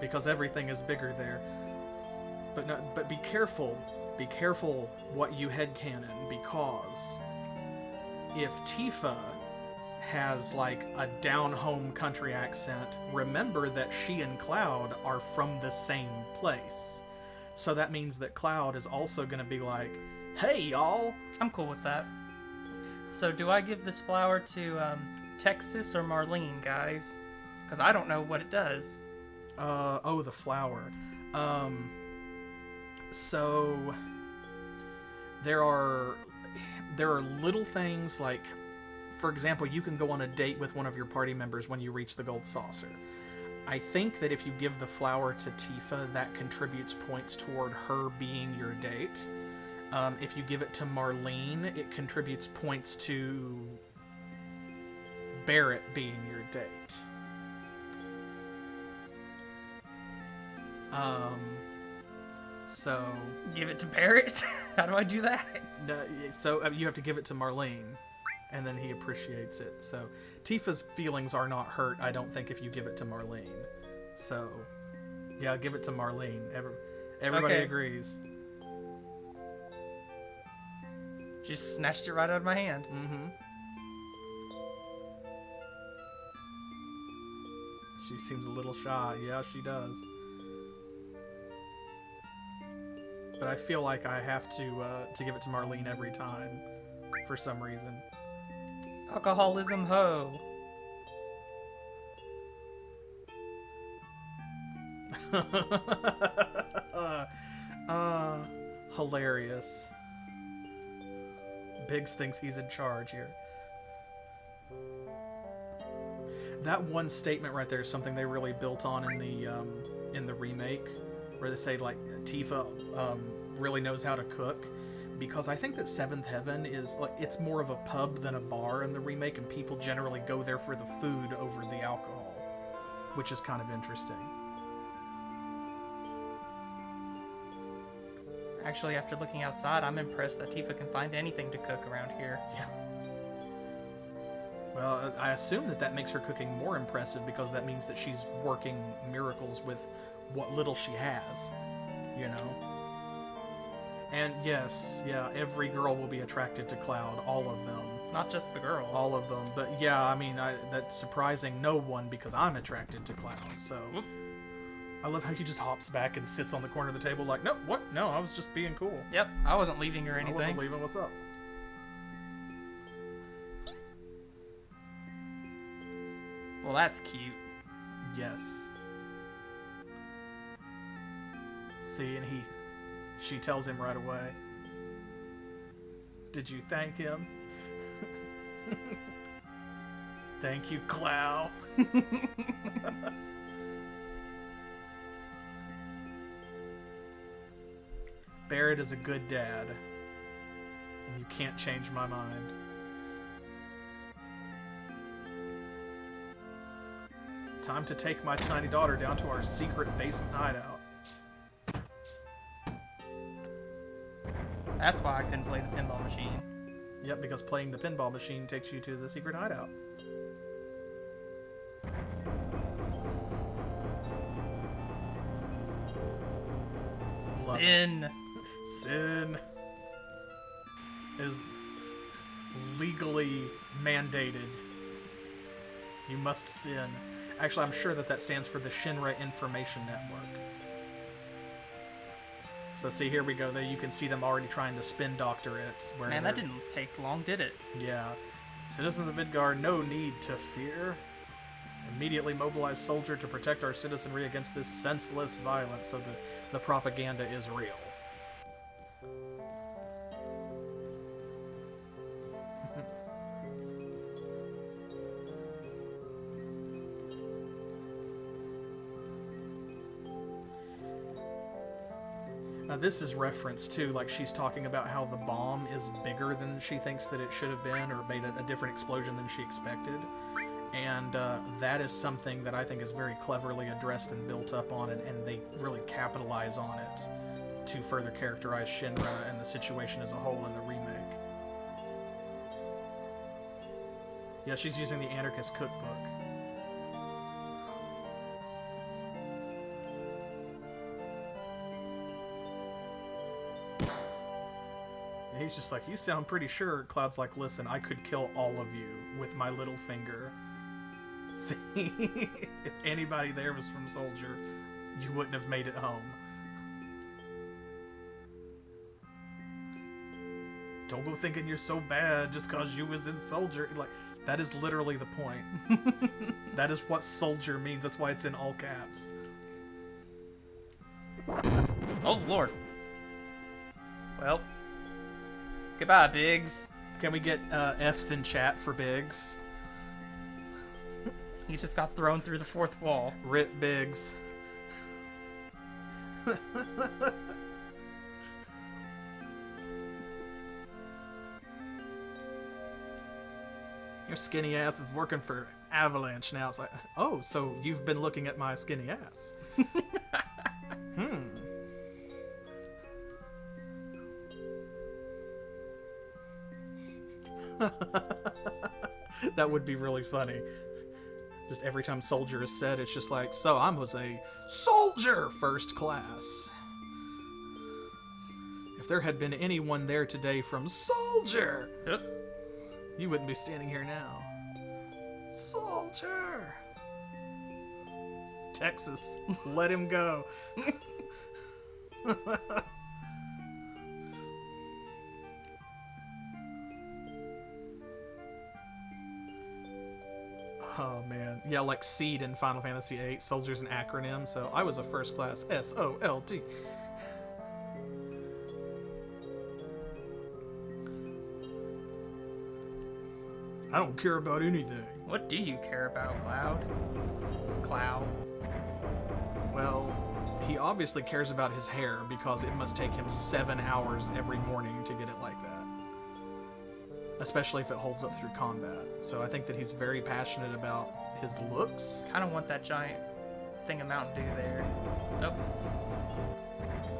because everything is bigger there. But be careful. Be careful what you headcanon, because if Tifa has like a down-home country accent, remember that she and Cloud are from the same place. So that means that Cloud is also going to be like, hey, y'all! I'm cool with that. So do I give this flower to Texas or Marlene, guys? Because I don't know what it does. Oh, the flower. So there are little things like, for example, you can go on a date with one of your party members when you reach the gold saucer. I think that if you give the flower to Tifa, that contributes points toward her being your date. If you give it to Marlene, it contributes points to Barrett being your date. So... Give it to Barrett? How do I do that? So you have to give it to Marlene, and then he appreciates it. So Tifa's feelings are not hurt, I don't think, if you give it to Marlene. So, yeah, give it to Marlene. Everybody agrees. Just snatched it right out of my hand. Mm-hmm. She seems a little shy. Yeah, she does. But I feel like I have to give it to Marlene every time, for some reason. Alcoholism ho. Hilarious. Biggs thinks he's in charge here. That one statement right there is something they really built on in the remake, where they say like Tifa really knows how to cook, because I think that Seventh Heaven is like, it's more of a pub than a bar in the remake, and people generally go there for the food over the alcohol, which is kind of interesting. Actually, after looking outside, I'm impressed that Tifa can find anything to cook around here. Yeah. Well, I assume that makes her cooking more impressive, because that means that she's working miracles with what little she has, you know? And yes, yeah, every girl will be attracted to Cloud, all of them. Not just the girls. All of them. But yeah, I mean, that's surprising no one, because I'm attracted to Cloud, so... Whoop. I love how he just hops back and sits on the corner of the table like, no, what? No, I was just being cool. Yep, I wasn't leaving or anything. I wasn't leaving, what's up? Well, that's cute. Yes. See, and she tells him right away. Did you thank him? Thank you, Clow. Barrett is a good dad, and you can't change my mind. Time to take my tiny daughter down to our secret basement hideout. That's why I couldn't play the pinball machine. Yep, because playing the pinball machine takes you to the secret hideout. Sin. Sin is legally mandated. You must sin. Actually, I'm sure that stands for the Shinra Information Network. So see, here we go. There you can see them already trying to spin doctor it. Man, that didn't take long, did it? Yeah. Citizens of Midgar, no need to fear. Immediately mobilize soldier to protect our citizenry against this senseless violence. So the propaganda is real. This is referenced to, like, she's talking about how the bomb is bigger than she thinks that it should have been, or made a different explosion than she expected. And that is something that I think is very cleverly addressed and built up on it, and they really capitalize on it to further characterize Shinra and the situation as a whole in the remake. Yeah, she's using the Anarchist Cookbook. And he's just like, you sound pretty sure. Cloud's like, listen, I could kill all of you with my little finger. See, if anybody there was from Soldier, you wouldn't have made it home. Don't go thinking you're so bad just because you was in Soldier. Like, that is literally the point. That is what Soldier means. That's why it's in all caps. Oh, Lord. Well, goodbye, Biggs. Can we get F's in chat for Biggs? He just got thrown through the fourth wall. Rip Biggs. Your skinny ass is working for Avalanche now. It's like, oh, so you've been looking at my skinny ass. That would be really funny. Just every time Soldier is said, it's just like, so I was a soldier first class. If there had been anyone there today from Soldier, Yep. you wouldn't be standing here now. Soldier! Texas, let him go. Oh man, yeah, like SEED in Final Fantasy VIII. Soldier's an acronym, so I was a first class SOLD. I don't care about anything. What do you care about, Cloud? Cloud. Well, he obviously cares about his hair because it must take him 7 hours every morning to get it like that. Especially if it holds up through combat. So I think that he's very passionate about his looks. Kind of want that giant thing of Mountain Dew there. Oh.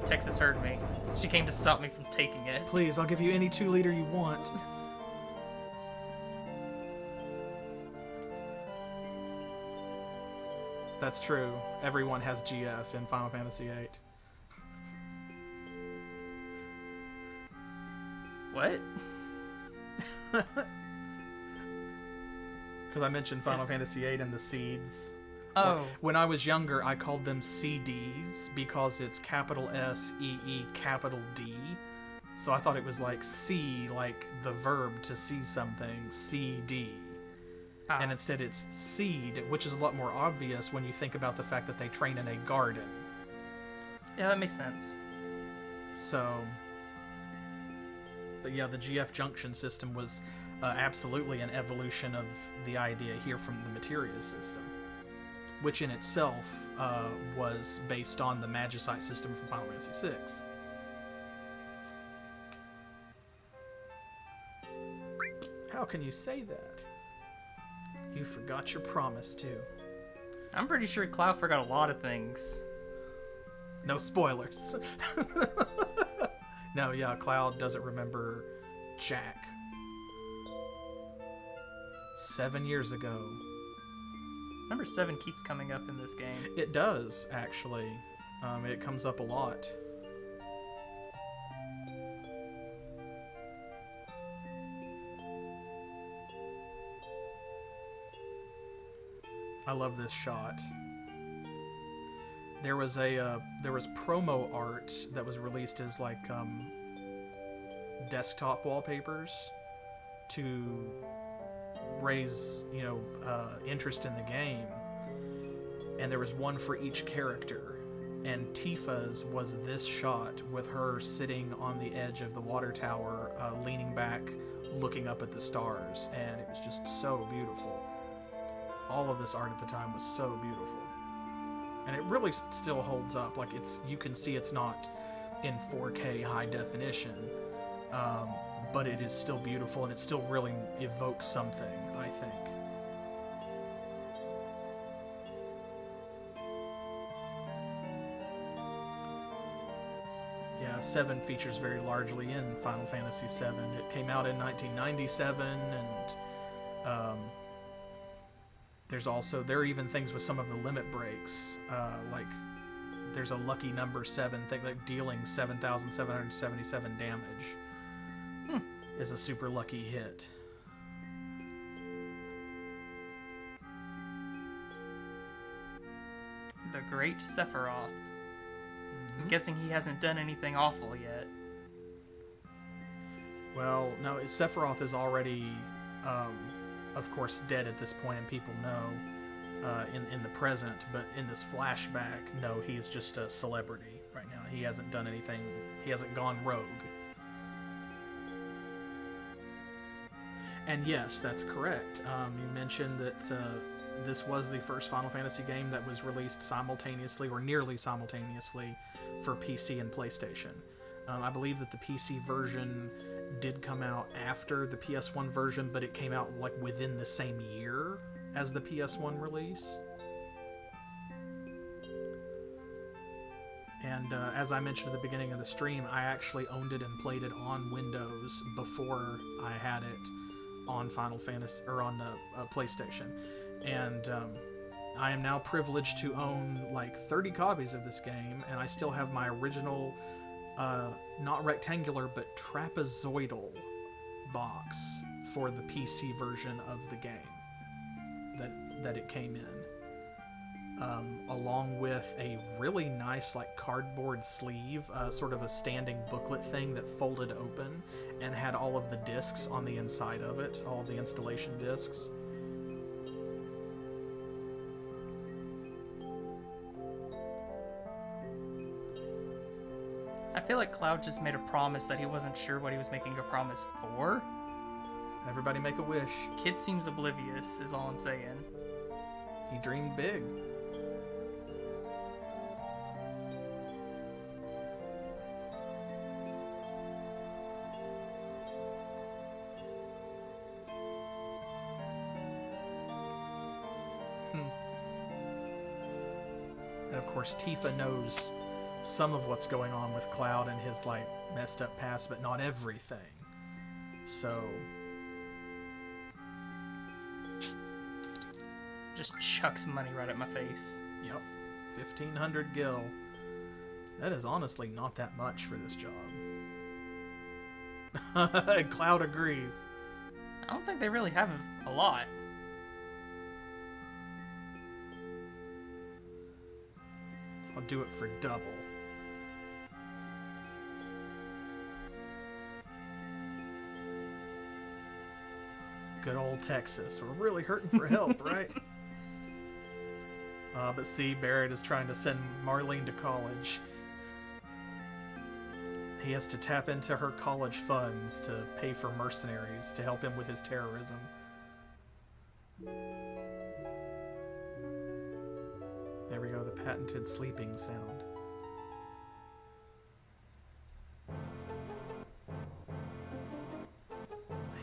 Texas heard me. She came to stop me from taking it. Please, I'll give you any 2-liter you want. That's true. Everyone has GF in Final Fantasy VIII. What? Because I mentioned Final Fantasy VIII and the seeds. Oh. When I was younger, I called them CDs because it's capital S, E, capital D. So I thought it was like see, like the verb to see something, CD. Ah. And instead it's seed, which is a lot more obvious when you think about the fact that they train in a garden. Yeah, that makes sense. So... But yeah, the GF junction system was absolutely an evolution of the idea here from the materia system, which in itself was based on the Magicite system from Final Fantasy VI. How can you say that? You forgot your promise too. I'm pretty sure Cloud forgot a lot of things. No spoilers. No, yeah, Cloud doesn't remember Jack. 7 years ago. Number 7 keeps coming up in this game. It does, actually. It comes up a lot. I love this shot. There was promo art that was released as like desktop wallpapers to raise interest in the game, and there was one for each character, and Tifa's was this shot with her sitting on the edge of the water tower, leaning back, looking up at the stars, and it was just so beautiful. All of this art at the time was so beautiful. And it really still holds up. Like, you can see it's not in 4K high definition, but it is still beautiful, and it still really evokes something, I think. Yeah, 7 features very largely in Final Fantasy VII. It came out in 1997, and there are even things with some of the limit breaks, like there's a lucky number 7 thing, like dealing 7,777 damage is a super lucky hit. The Great Sephiroth. I'm guessing he hasn't done anything awful yet. Well, no, Sephiroth is already, of course, dead at this point, and people know in the present, but in this flashback, no, he's just a celebrity right now. He hasn't done anything, he hasn't gone rogue. And yes, that's correct. You mentioned that this was the first Final Fantasy game that was released simultaneously, or nearly simultaneously, for PC and PlayStation. I believe that the PC version did come out after the PS1 version, but it came out like within the same year as the PS1 release. And as I mentioned at the beginning of the stream, I actually owned it and played it on Windows before I had it on Final Fantasy, or on PlayStation. And I am now privileged to own like 30 copies of this game, and I still have my original, not rectangular, but trapezoidal box for the PC version of the game that it came in, along with a really nice like cardboard sleeve, sort of a standing booklet thing that folded open and had all of the discs on the inside of it, all of the installation discs. I feel like Cloud just made a promise that he wasn't sure what he was making a promise for. Everybody make a wish. Kid seems oblivious, is all I'm saying. He dreamed big. And of course, Tifa knows some of what's going on with Cloud and his like messed up past, but not everything. So Just chucks money right at my face. yep, 1,500 gil. That is honestly not that much for this job. Cloud agrees. I don't think they really have a lot. I'll do it for double. Good old Texas. We're really hurting for help, right? But see, Barrett is trying to send Marlene to college. He has to tap into her college funds to pay for mercenaries to help him with his terrorism. There we go, the patented sleeping sound.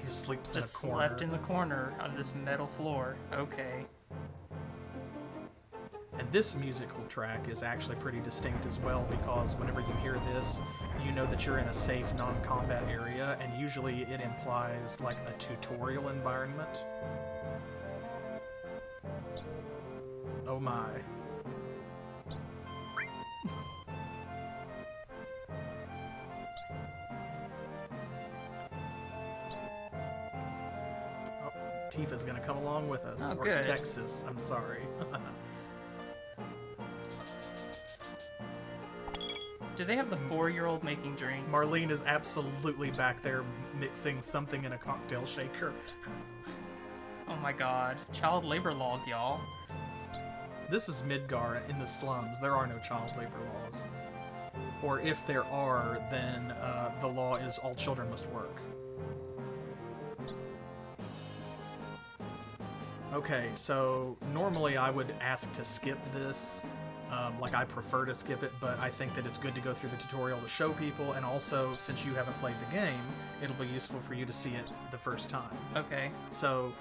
He sleeps Just in a corner. slept in the corner of this metal floor. Okay. And this musical track is actually pretty distinct as well, because whenever you hear this, you know that you're in a safe, non-combat area, and usually it implies like a tutorial environment. Oh my. Oh, Tifa's gonna come along with us. Oh, or good. Texas, I'm sorry. Do they have the 4-year-old making drinks? Marlene is absolutely back there mixing something in a cocktail shaker. Oh my god. Child labor laws, y'all. This is Midgar in the slums. There are no child labor laws. Or if there are, then the law is all children must work. Okay, so normally I would ask to skip this, Like, I prefer to skip it, but I think that it's good to go through the tutorial to show people, and also, since you haven't played the game, it'll be useful for you to see it the first time. Okay. So,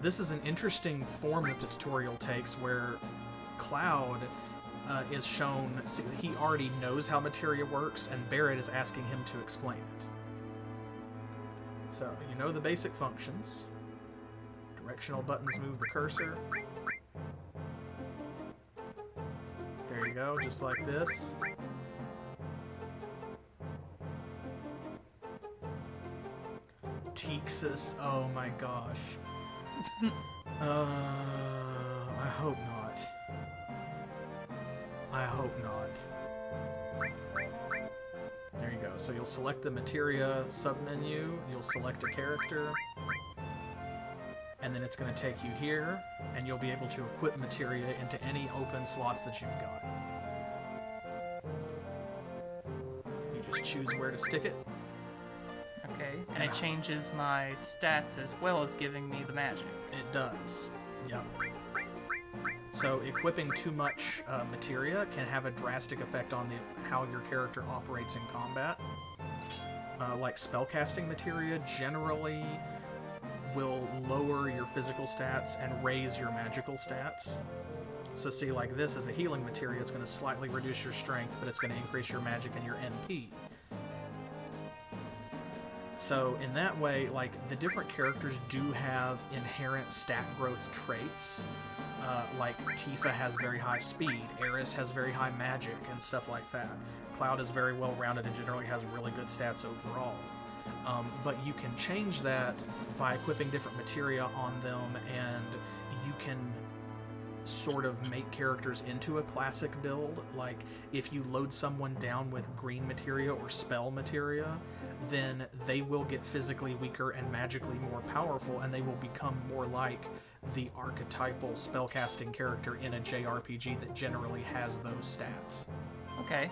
this is an interesting form that the tutorial takes, where Cloud is shown... See, he already knows how materia works, and Barrett is asking him to explain it. So, you know the basic functions. Directional buttons move the cursor. There you go, just like this. Texas, oh my gosh. I hope not. I hope not. There you go, so you'll select the materia submenu, you'll select a character, and then it's going to take you here, and you'll be able to equip materia into any open slots that you've got. You just choose where to stick it. Okay, and it changes my stats as well as giving me the magic. It does, yep. So equipping too much materia can have a drastic effect on how your character operates in combat. Like spellcasting materia generally will lower your physical stats and raise your magical stats. So see, like this as a healing materia, it's going to slightly reduce your strength, but it's going to increase your magic and your NP. So in that way, like, the different characters do have inherent stat growth traits. Like Tifa has very high speed, Eris has very high magic, and stuff like that. Cloud is very well rounded and generally has really good stats overall. But you can change that by equipping different materia on them, and you can sort of make characters into a classic build. Like, if you load someone down with green materia or spell materia, then they will get physically weaker and magically more powerful, and they will become more like the archetypal spellcasting character in a JRPG that generally has those stats. Okay.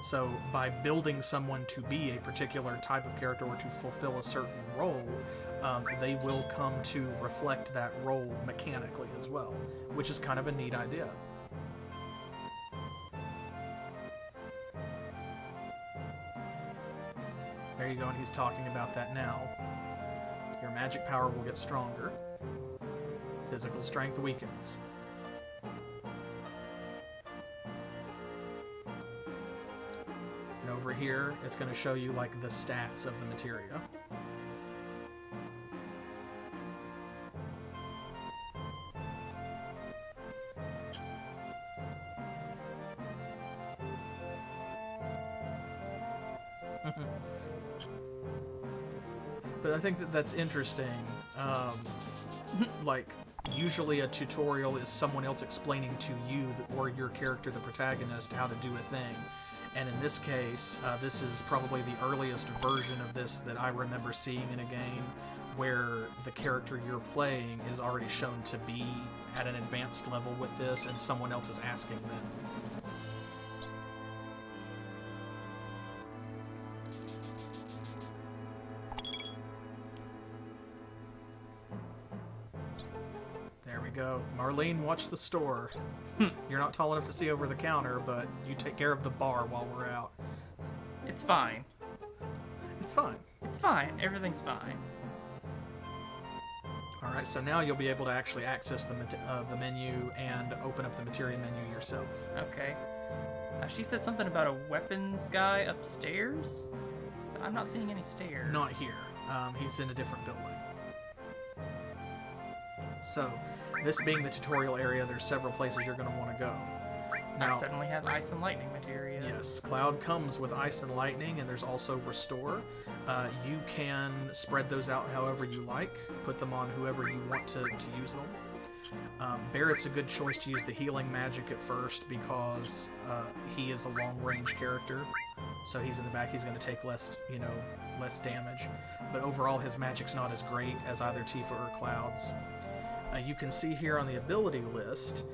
So by building someone to be a particular type of character or to fulfill a certain role, they will come to reflect that role mechanically as well, which is kind of a neat idea. There you go, and he's talking about that now. Your magic power will get stronger. Physical strength weakens. And over here, it's going to show you, like, the stats of the materia. But I think that that's interesting. Like, usually a tutorial is someone else explaining to you or your character, the protagonist, how to do a thing. And in this case, this is probably the earliest version of this that I remember seeing in a game, where the character you're playing is already shown to be at an advanced level with this, and someone else is asking them. Go. Marlene, watch the store. You're not tall enough to see over the counter, but you take care of the bar while we're out. It's fine. It's fine. It's fine. Everything's fine. Alright, so now you'll be able to actually access the menu and open up the materia menu yourself. Okay. She said something about a weapons guy upstairs? I'm not seeing any stairs. Not here. He's in a different building. So, this being the tutorial area, there's several places you're going to want to go. Now, I suddenly have ice and lightning materia. Yes, Cloud comes with ice and lightning, and there's also restore. You can spread those out however you like, put them on whoever you want to use them. Barrett's a good choice to use the healing magic at first because he is a long-range character. So he's in the back, he's going to take less damage. But overall, his magic's not as great as either Tifa or Cloud's. You can see here on the ability list,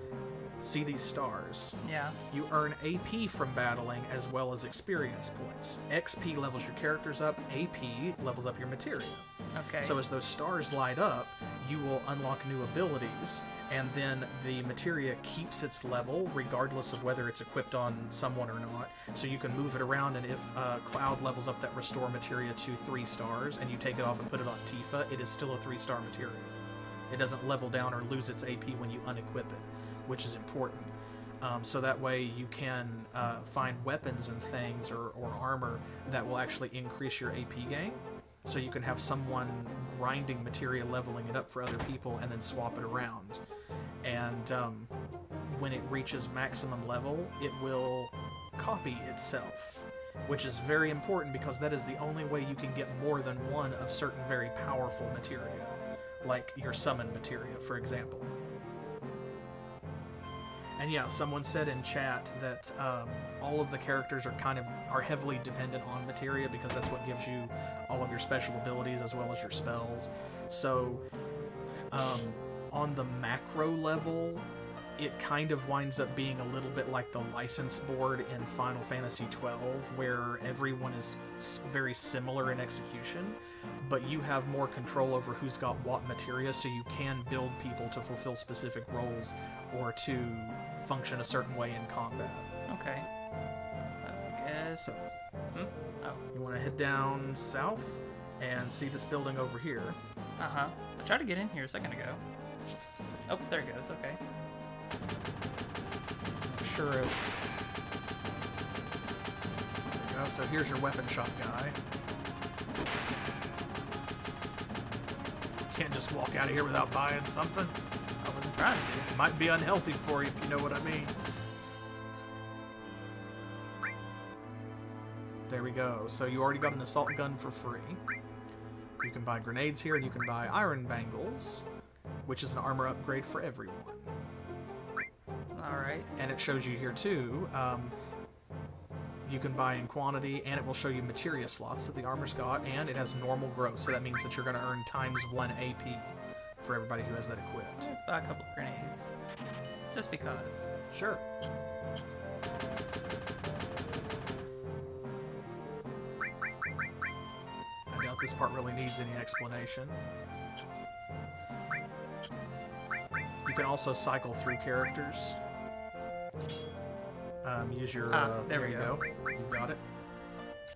see these stars. Yeah. You earn AP from battling as well as experience points. XP levels your characters up, AP levels up your materia. Okay. So as those stars light up, you will unlock new abilities, and then the materia keeps its level regardless of whether it's equipped on someone or not. So you can move it around, and if Cloud levels up that restore materia to 3 stars, and you take it off and put it on Tifa, it is still a 3-star materia. It doesn't level down or lose its AP when you unequip it, which is important. So that way you can find weapons and things or armor that will actually increase your AP gain. So you can have someone grinding materia, leveling it up for other people, and then swap it around. And when it reaches maximum level, it will copy itself, which is very important because that is the only way you can get more than one of certain very powerful materia, like your summon materia, for example. And yeah, someone said in chat that all of the characters are heavily dependent on materia because that's what gives you all of your special abilities as well as your spells. So on the macro level, it kind of winds up being a little bit like the license board in Final Fantasy XII, where everyone is very similar in execution, but you have more control over who's got what materia, so you can build people to fulfill specific roles or to function a certain way in combat. Okay. I guess it's... Oh. You want to head down south and see this building over here. Uh-huh. I tried to get in here a second ago. Oh, there it goes. Okay. Not sure if... There you go. So here's your weapon shop guy. Can't just walk out of here without buying something. I wasn't trying to. It might be unhealthy for you if you know what I mean. There we go. So you already got an assault gun for free. You can buy grenades here, and you can buy iron bangles, which is an armor upgrade for everyone. Alright. And it shows you here too, you can buy in quantity, and it will show you materia slots that the armor's got, and it has normal growth, so that means that you're going to earn ×1 AP for everybody who has that equipped. Let's buy a couple of grenades. Just because. Sure. I doubt this part really needs any explanation. You can also cycle through characters. Use your... there we go. You got it.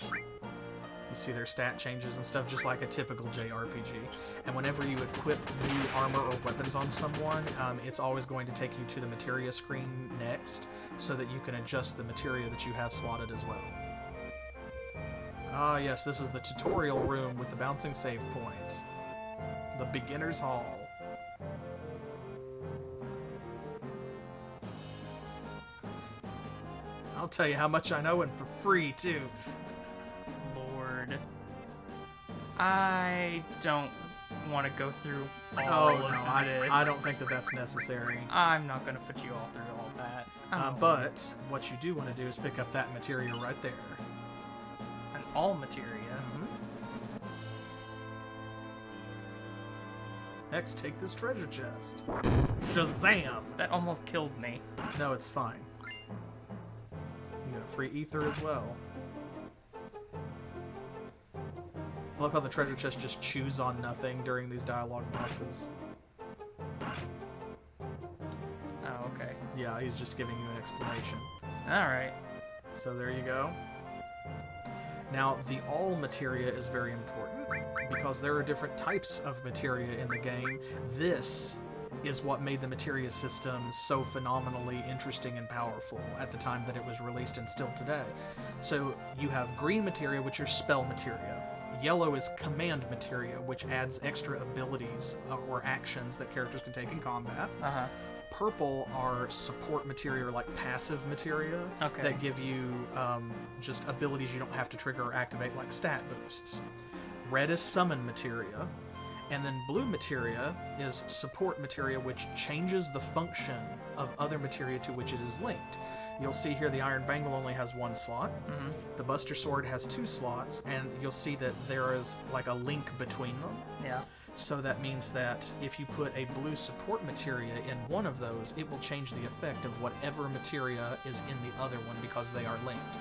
You see their stat changes and stuff, just like a typical JRPG. And whenever you equip new armor or weapons on someone, it's always going to take you to the materia screen next, so that you can adjust the materia that you have slotted as well. Ah, yes, this is the tutorial room with the bouncing save point. The beginner's hall. I'll tell you how much I know, and for free, too. Lord. I don't want to go through all of this. I don't think that that's necessary. I'm not going to put you all through all that. But what you do want to do is pick up that materia right there. And all materia. Next, take this treasure chest. Shazam! That almost killed me. No, it's fine. You get a free ether as well. I love how the treasure chest just chews on nothing during these dialogue boxes. Oh, okay. Yeah, he's just giving you an explanation. Alright. So there you go. Now, the all materia is very important, because there are different types of materia in the game. This is what made the materia system so phenomenally interesting and powerful at the time that it was released, and still today. So you have green materia, which are spell materia. Yellow is command materia, which adds extra abilities or actions that characters can take in combat. Purple are support materia, or like passive materia, that give you just abilities you don't have to trigger or activate, like stat boosts. Red is summon materia, and then blue materia is support materia, which changes the function of other materia to which it is linked. You'll see here the Iron Bangle only has 1 slot. The Buster Sword has 2 slots, and you'll see that there is like a link between them. Yeah. So that means that if you put a blue support materia in one of those, it will change the effect of whatever materia is in the other one, because they are linked.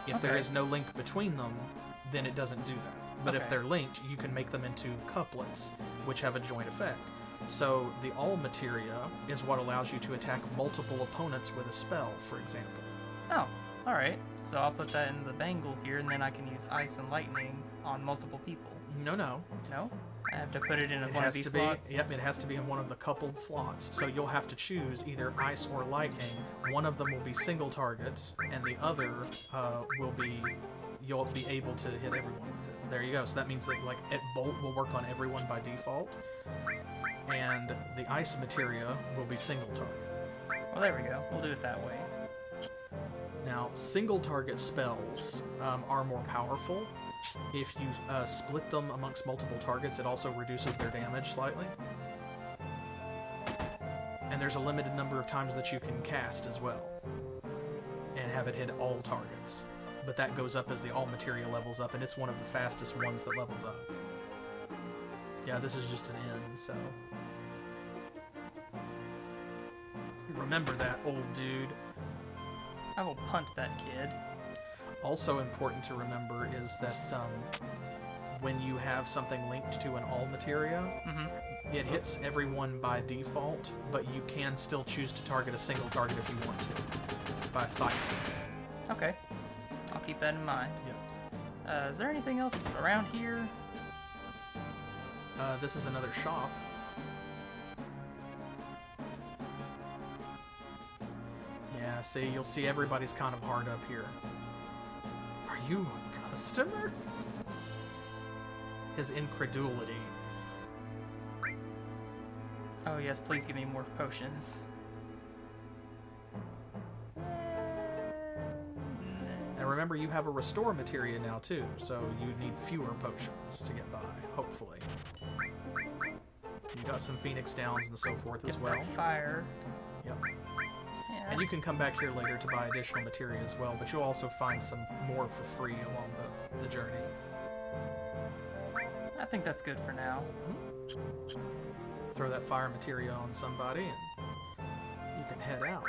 If there is no link between them, then it doesn't do that. But if they're linked, you can make them into couplets, which have a joint effect. So the all materia is what allows you to attack multiple opponents with a spell, for example. Oh, alright. So I'll put that in the bangle here, and then I can use ice and lightning on multiple people. No. No? I have to put it in one of these slots? Yep, it has to be in one of the coupled slots. So you'll have to choose either ice or lightning. One of them will be single target, and the other you'll be able to hit everyone with it. There you go. So that means that bolt will work on everyone by default, and the ice materia will be single target. Well, there we go. We'll do it that way. Now, single target spells are more powerful. If you split them amongst multiple targets, it also reduces their damage slightly. And there's a limited number of times that you can cast as well, and have it hit all targets. But that goes up as the all materia levels up, and it's one of the fastest ones that levels up. Yeah, this is just an N, so... Remember that, old dude. I will punt that kid. Also important to remember is that when you have something linked to an all materia, it hits everyone by default, but you can still choose to target a single target if you want to, by cycling. Okay. I'll keep that in mind. Yep. Is there anything else around here? This is another shop. Yeah, see, you'll see everybody's kind of hard up here. Are you a customer? His incredulity. Oh yes, please give me more potions. And remember, you have a restore materia now too, so you need fewer potions to get by, hopefully. You got some Phoenix Downs and so forth as well. That fire. Yep. Yeah. And you can come back here later to buy additional materia as well, but you'll also find some more for free along the journey. I think that's good for now. Throw that fire materia on somebody and you can head out.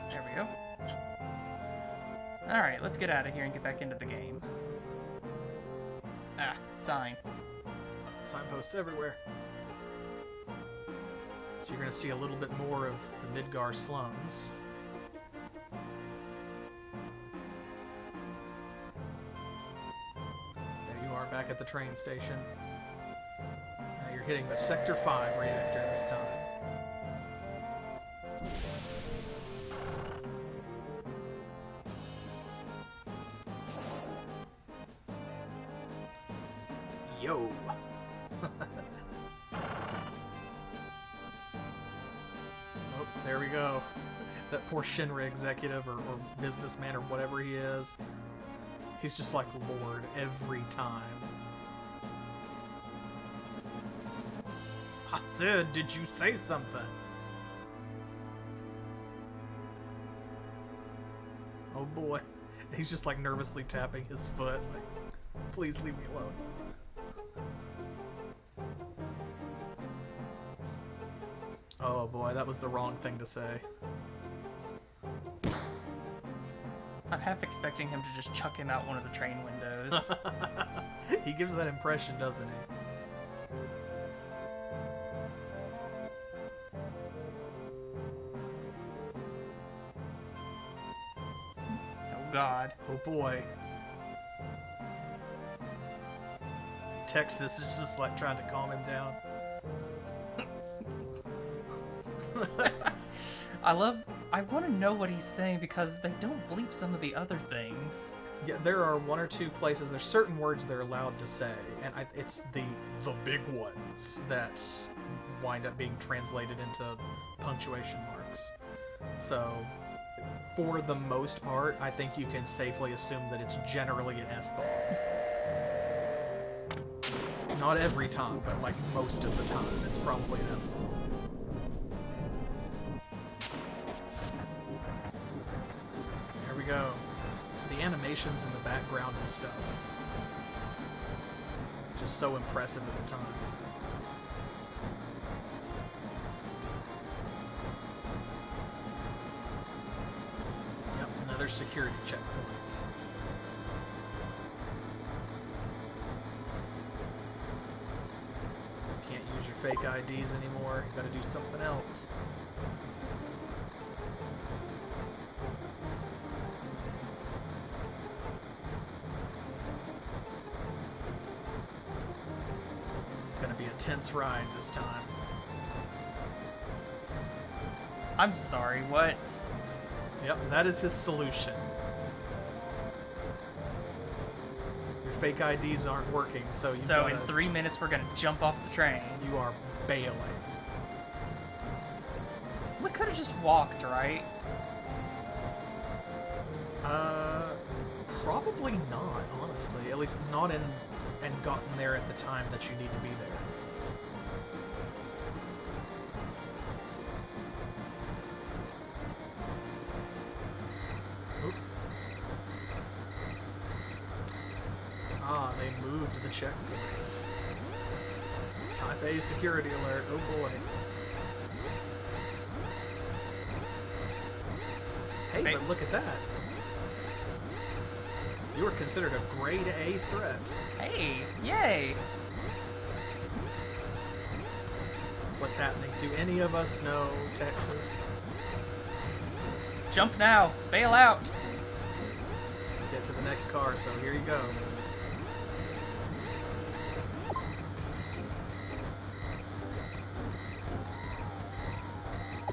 There we go. Alright, let's get out of here and get back into the game. Ah, sign. Signposts everywhere. So you're going to see a little bit more of the Midgar slums. There you are, back at the train station. Now you're hitting the Sector 5 reactor this time. Yo! Oh, there we go. That poor Shinra executive or businessman or whatever he is. He's just like Lord every time. I said, did you say something? Oh boy. He's just like nervously tapping his foot like, please leave me alone. Oh boy, that was the wrong thing to say. I'm half expecting him to just chuck him out one of the train windows. He gives that impression, doesn't he? Oh god. Oh boy. Texas is just like trying to calm him down. I want to know what he's saying because they don't bleep some of the other things. Yeah, there are one or two places, there's certain words they're allowed to say, and it's the big ones that wind up being translated into punctuation marks. So, for the most part, I think you can safely assume that it's generally an F-bomb. Not every time, but like most of the time, it's probably an F-bomb. Go. The animations in the background and stuff. It's just so impressive at the time. Yep, another security checkpoint. fake IDs anymore. You gotta do something else. It's gonna be a tense ride this time. I'm sorry, what? Yep, that is his solution. Your fake IDs aren't working, so you So in 3 minutes we're gonna jump off the train. You are bailing. We could have just walked, right? Probably not, honestly. At least not in and gotten there at the time that you need to be there. Oop. Ah, they moved the checkpoint. Type A security alert. Oh boy. Hey, but look at that. You were considered a grade A threat. Hey, yay! What's happening? Do any of us know Texas? Jump now! Bail out! Get to the next car, so here you go.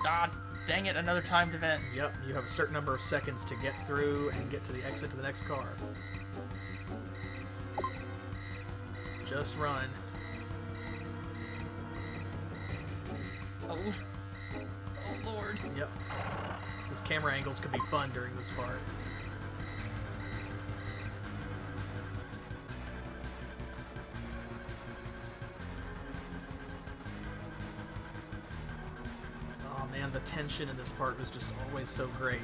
God dang it, another timed event. Yep, you have a certain number of seconds to get through and get to the exit to the next car. Just run. Oh. Oh, Lord. Yep. These camera angles could be fun during this part. Oh man, the tension in this part was just always so great.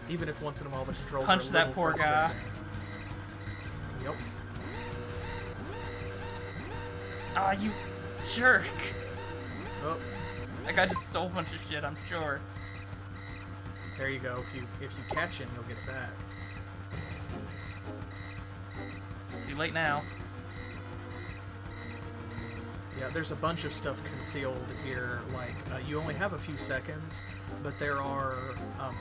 Even if once in a while the controls punch are a that little poor guy. frustrating. Yep. Ah, you jerk! Oh, That guy just stole a bunch of shit, I'm sure. there you go. If you catch him, you'll get it back. Too late now. Yeah, there's a bunch of stuff concealed here. Like, you only have a few seconds, but there are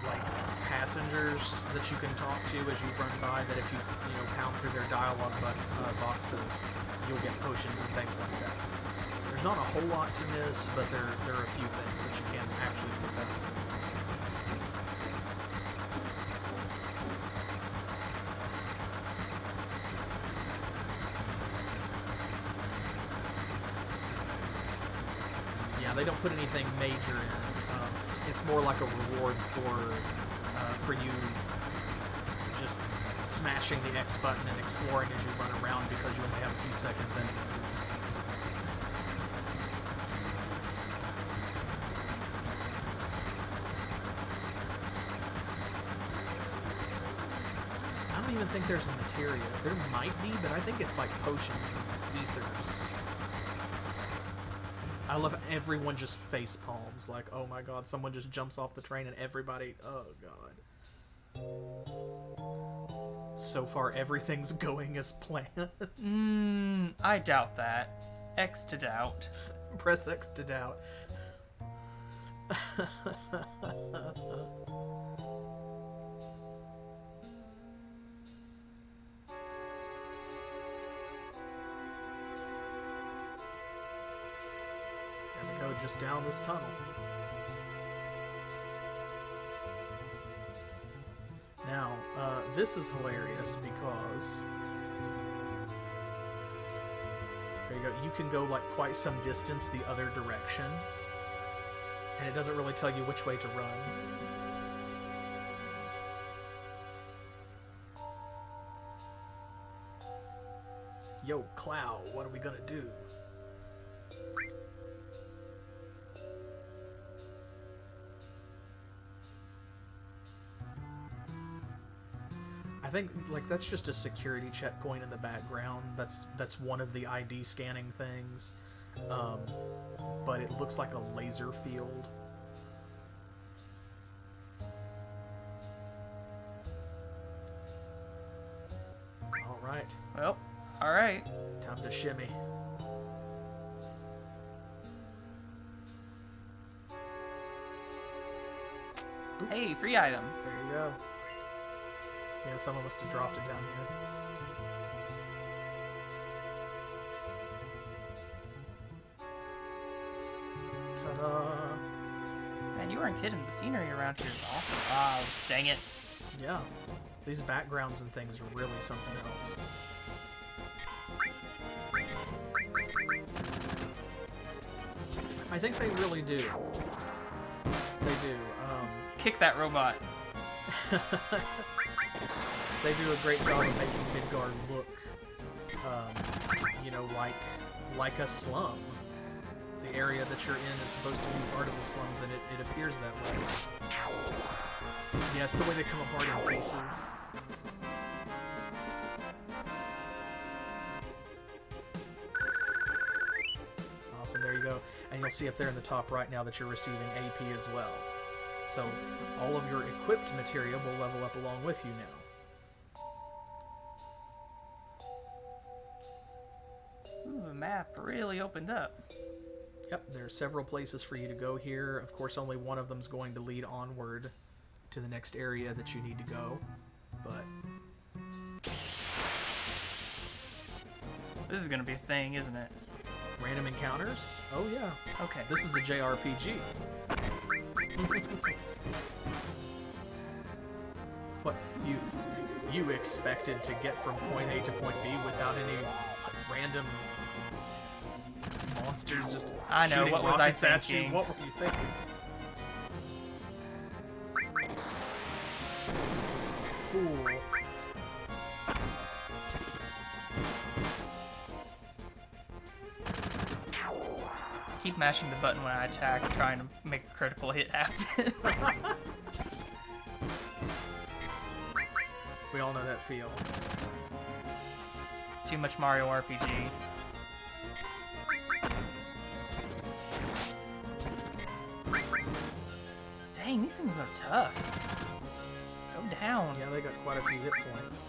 like passengers that you can talk to as you run by. That if you pound through their dialogue boxes, you'll get potions and things like that. There's not a whole lot to miss, but there are a few things that you can actually pick up. They don't put anything major in. It's more like a reward for you just smashing the X button and exploring as you run around because you only have a few seconds in. I don't even think there's a materia. There might be, but I think it's like potions and ethers. I love everyone just face palms, like, oh my god, someone just jumps off the train and everybody, oh god. So far, everything's going as planned. I doubt that. X to doubt. Press X to doubt. Just down this tunnel. Now, this is hilarious because there you go. You can go like quite some distance the other direction, and it doesn't really tell you which way to run. Yo, Clou, what are we gonna do? I think like that's just a security checkpoint in the background. That's one of the ID scanning things, but it looks like a laser field. All right. Well, All right. Time to shimmy. Hey, free items. There you go. Yeah, someone must have dropped it down here. Ta-da! Man, you weren't kidding. The scenery around here is awesome. Ah, dang it. Yeah. These backgrounds and things are really something else. I think they really do. They do. Kick that robot. They do a great job of making Midgard look, you know, like a slum. The area that you're in is supposed to be part of the slums, and it appears that way. Yes, the way they come apart in pieces. Awesome, there you go. And you'll see up there in the top right now that you're receiving AP as well. So all of your equipped material will level up along with you now. Ooh, the map really opened up. Yep, there are several places for you to go here. Of course, only one of them is going to lead onward to the next area that you need to go. But This is gonna be a thing, isn't it? random encounters? Oh yeah. Okay. This is a JRPG. What, you expected to get from point A to point B without any random monsters just I know, shooting what was I rockets at you? thinking? What were you thinking? Fool. Keep mashing the button when I attack, trying to make a critical hit happen. We all know that feel. Too much Mario RPG. Dang, these things are tough. Go down. Yeah, they got quite a few hit points.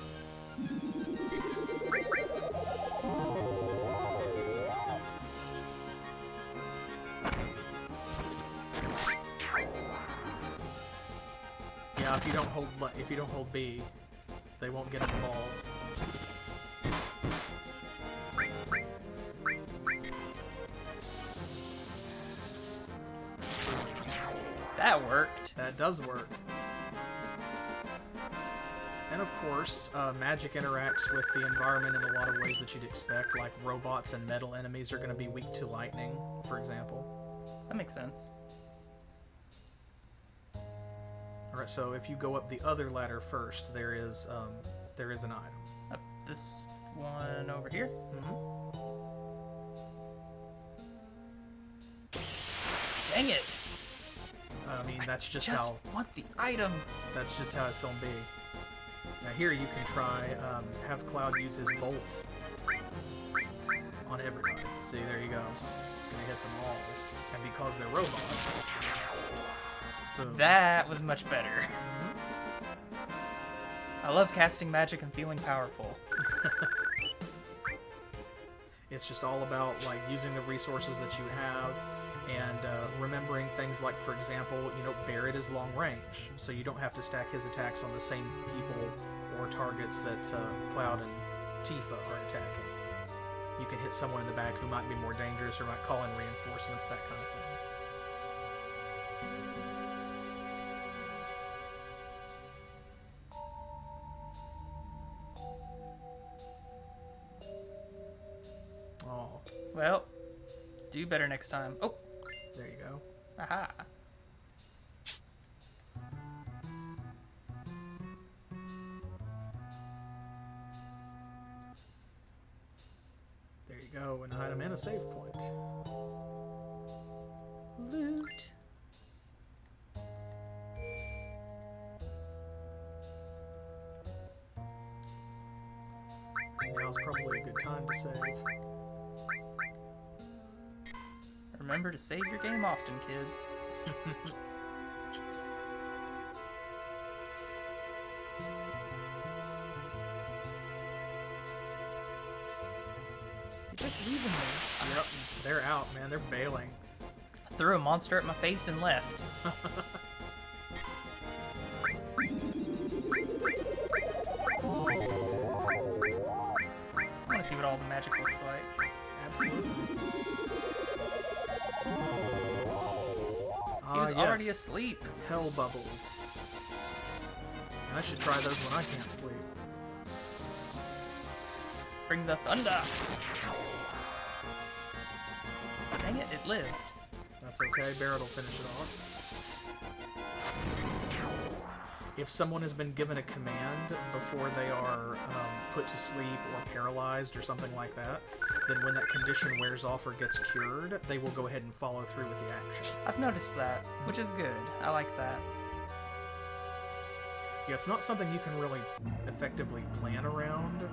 Yeah, if you don't hold B, they won't get in the ball. That worked. That does work. And of course, magic interacts with the environment in a lot of ways that you'd expect, like robots and metal enemies are going to be weak to lightning, for example. That makes sense. Alright, so if you go up the other ladder first, there is an item. Up this one over here. Mm-hmm. Dang it! I mean, that's just Just how want the item. that's just how it's going to be. Now here you can try have Cloud use his bolt on everybody. See, there you go. It's going to hit them all, and because they're robots, boom. That was much better. I love casting magic and feeling powerful. It's just all about like using the resources that you have and remembering things like, for example, you know, Barret is long range, so you don't have to stack his attacks on the same people or targets that Cloud and Tifa are attacking. You can hit someone in the back who might be more dangerous or might call in reinforcements, that kind of thing. Oh, Well, do better next time. Oh, there you go. aha. There you go, an item and a save point. Loot. Now's probably a good time to save. Remember to save your game often, kids. just leaving me. Yep, they're out, man. They're bailing. I threw a monster at my face and left. I want to see what all the magic looks like. Absolutely. He was already asleep. Hell bubbles. I should try those when I can't sleep. Bring the thunder. Dang it, it lived. That's okay, Barrett will finish it off. If someone has been given a command before they are put to sleep or paralyzed or something like that, then when that condition wears off or gets cured, they will go ahead and follow through with the action. I've noticed that, which is good. I like that. Yeah, it's not something you can really effectively plan around.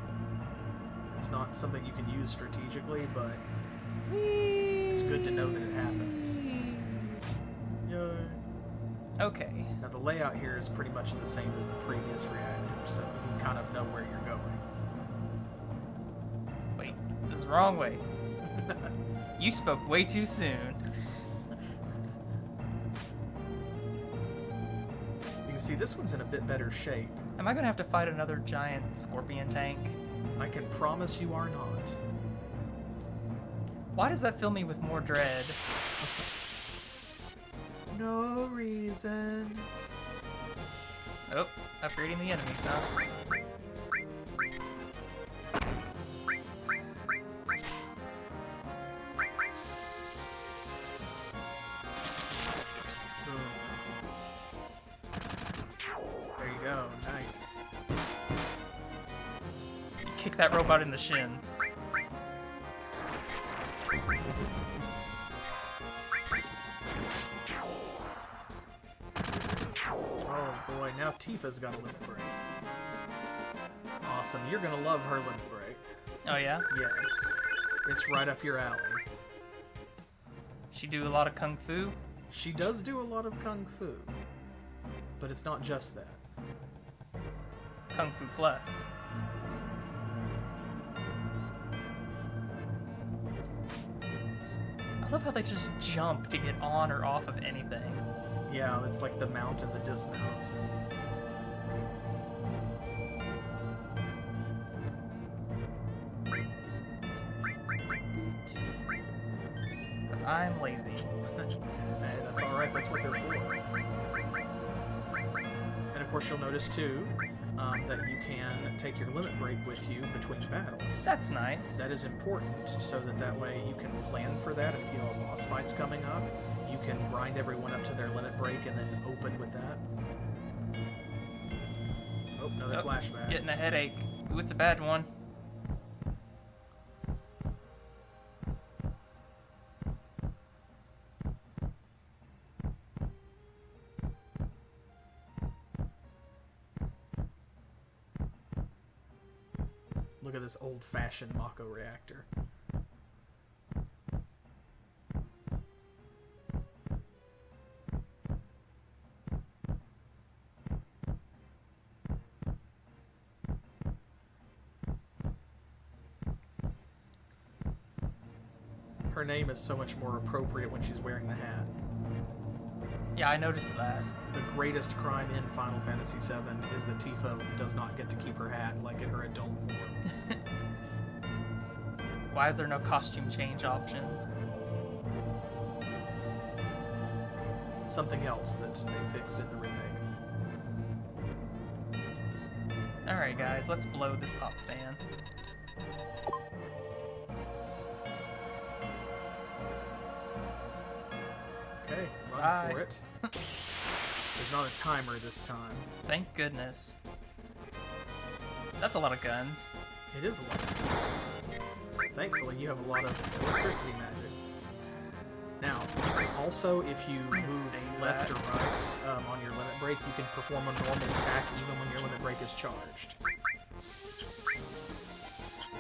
It's not something you can use strategically, but it's good to know that it happens. Yay. Okay. Now the layout here is pretty much the same as the previous reactor, so you can kind of know where you're going. Wait, this is the wrong way. You spoke way too soon. You can see this one's in a bit better shape. Am I gonna have to fight another giant scorpion tank? I can promise you are not. Why does that fill me with more dread? No reason. Oh, upgrading the enemies, huh? There you go, nice. Kick that robot in the shins. Oh boy, now Tifa's got a limit break. Awesome, you're gonna love her limit break. Oh yeah? Yes. It's right up your alley. She do a lot of kung fu? She does do a lot of kung fu. But it's not just that. Kung Fu Plus. I love how they just jump to get on or off of anything. Yeah, that's like the mount and the dismount. Because I'm lazy. Hey, that's alright, that's what they're for. And of course you'll notice too, that you can take your limit break with you between battles. That's nice. That is important, so that way you can plan for that, and if you know a boss fight's coming up, you can grind everyone up to their limit break and then open with that. Oh, another flashback. Getting a headache. Ooh, it's a bad one. Look at this old-fashioned Mako reactor. Her name is so much more appropriate when she's wearing the hat. Yeah, I noticed that. The greatest crime in Final Fantasy VII is that Tifa does not get to keep her hat like in her adult form. Why is there no costume change option? Something else that they fixed in the remake. Alright guys, let's blow this pop stand. Okay, run Bye. for it. There's not a timer this time. Thank goodness. That's a lot of guns. It is a lot of guns. Thankfully, you have a lot of electricity magic. Now, you can also, if you move left or right on your limit break, you can perform a normal attack even when your limit break is charged.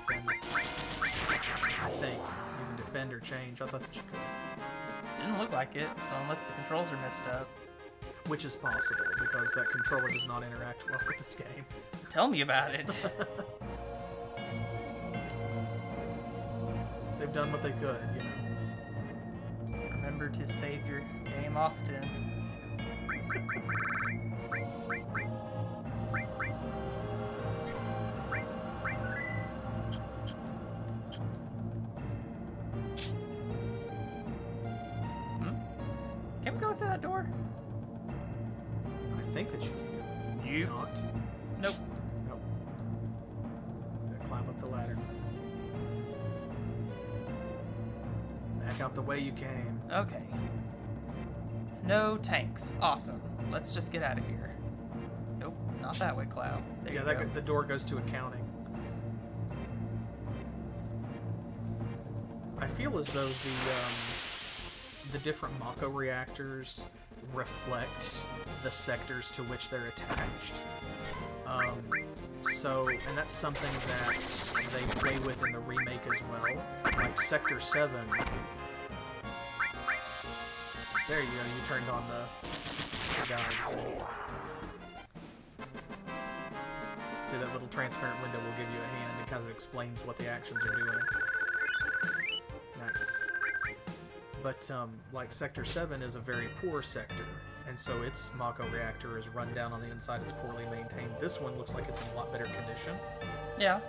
Defend. I think. You can defend or change. I thought that you could. Didn't look like it, so unless the controls are messed up. Which is possible, because that controller does not interact well with this game. Tell me about it. have done what they could, you know. Remember to save your game often. Can we go through that door? I think that you can. You? Not. Nope. Nope. Gotta climb up the ladder. Back out the way you came. Okay. No tanks. Awesome. Let's just get out of here. Nope, not that way, Clou. There Yeah, you go. the door goes to accounting. I feel as though the different Mako reactors reflect the sectors to which they're attached. And that's something that they play with in the remake as well. Like Sector 7. There you go, you turned on the guy. See, that little transparent window will give you a hand and kind of explains what the actions are doing. Nice. But, like, Sector 7 is a very poor sector, and so its Mako reactor is run down on the inside, it's poorly maintained. This one looks like it's in a lot better condition. Yeah,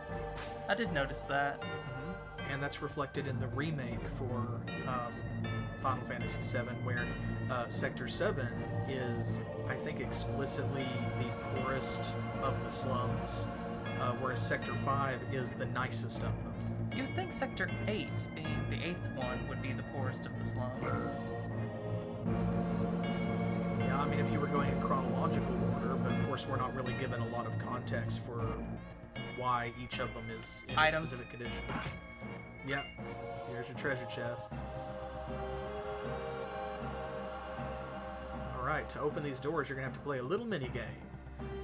I did notice that. And that's reflected in the remake for Final Fantasy VII, where Sector 7 is, I think, explicitly the poorest of the slums, whereas Sector 5 is the nicest of them. You'd think Sector 8, being the 8th one, would be the poorest of the slums. Yeah, I mean, if you were going in chronological order, but of course we're not really given a lot of context for why each of them is in Items. a specific condition. Yep, here's your treasure chests. Alright, to open these doors, you're going to have to play a little mini-game.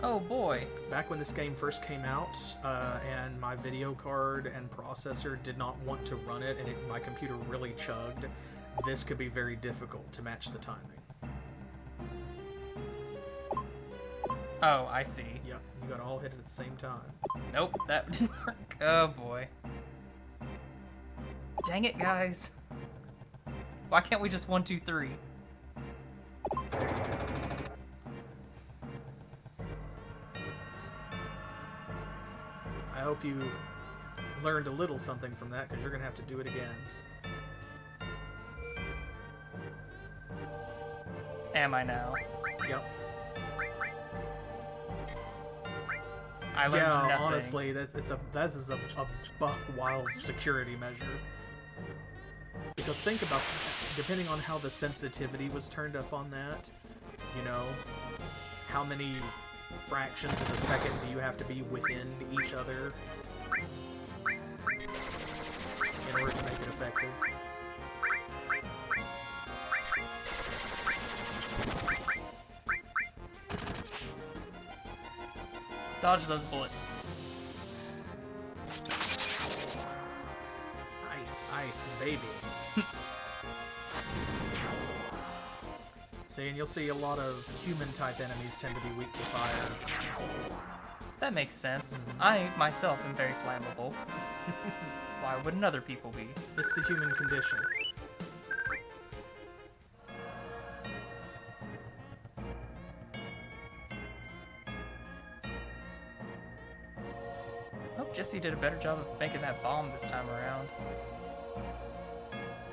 Oh boy. Back when this game first came out, and my video card and processor did not want to run it, and my computer really chugged, this could be very difficult to match the timing. Oh, I see. Yep, you got all hit at the same time. Nope, that didn't work. Oh boy. Dang it, guys. Why can't we just 1, 2, 3? There you go. I hope you learned a little something from that, because you're going to have to do it again. Am I now? Yep. I learned nothing. Honestly, that is a buck wild security measure. Because think about, depending on how the sensitivity was turned up on that, you know, how many fractions of a second do you have to be within each other in order to make it effective? Dodge those bullets. Ice, ice, baby. See, and you'll see a lot of human-type enemies tend to be weak to fire. That makes sense. I, myself, am very flammable. Why wouldn't other people be? It's the human condition. Hope Jesse did a better job of making that bomb this time around.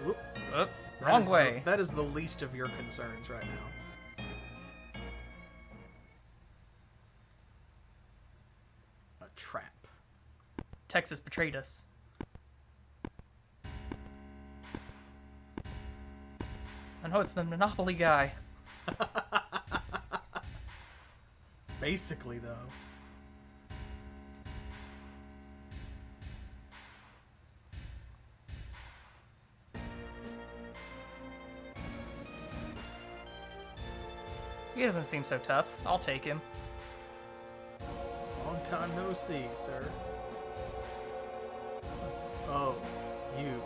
Whoop. Oop, wrong way. That is the least of your concerns right now. A trap. Texas betrayed us. I know it's the Monopoly guy. Basically, though. He doesn't seem so tough. I'll take him. Long time no see, sir. Oh, you.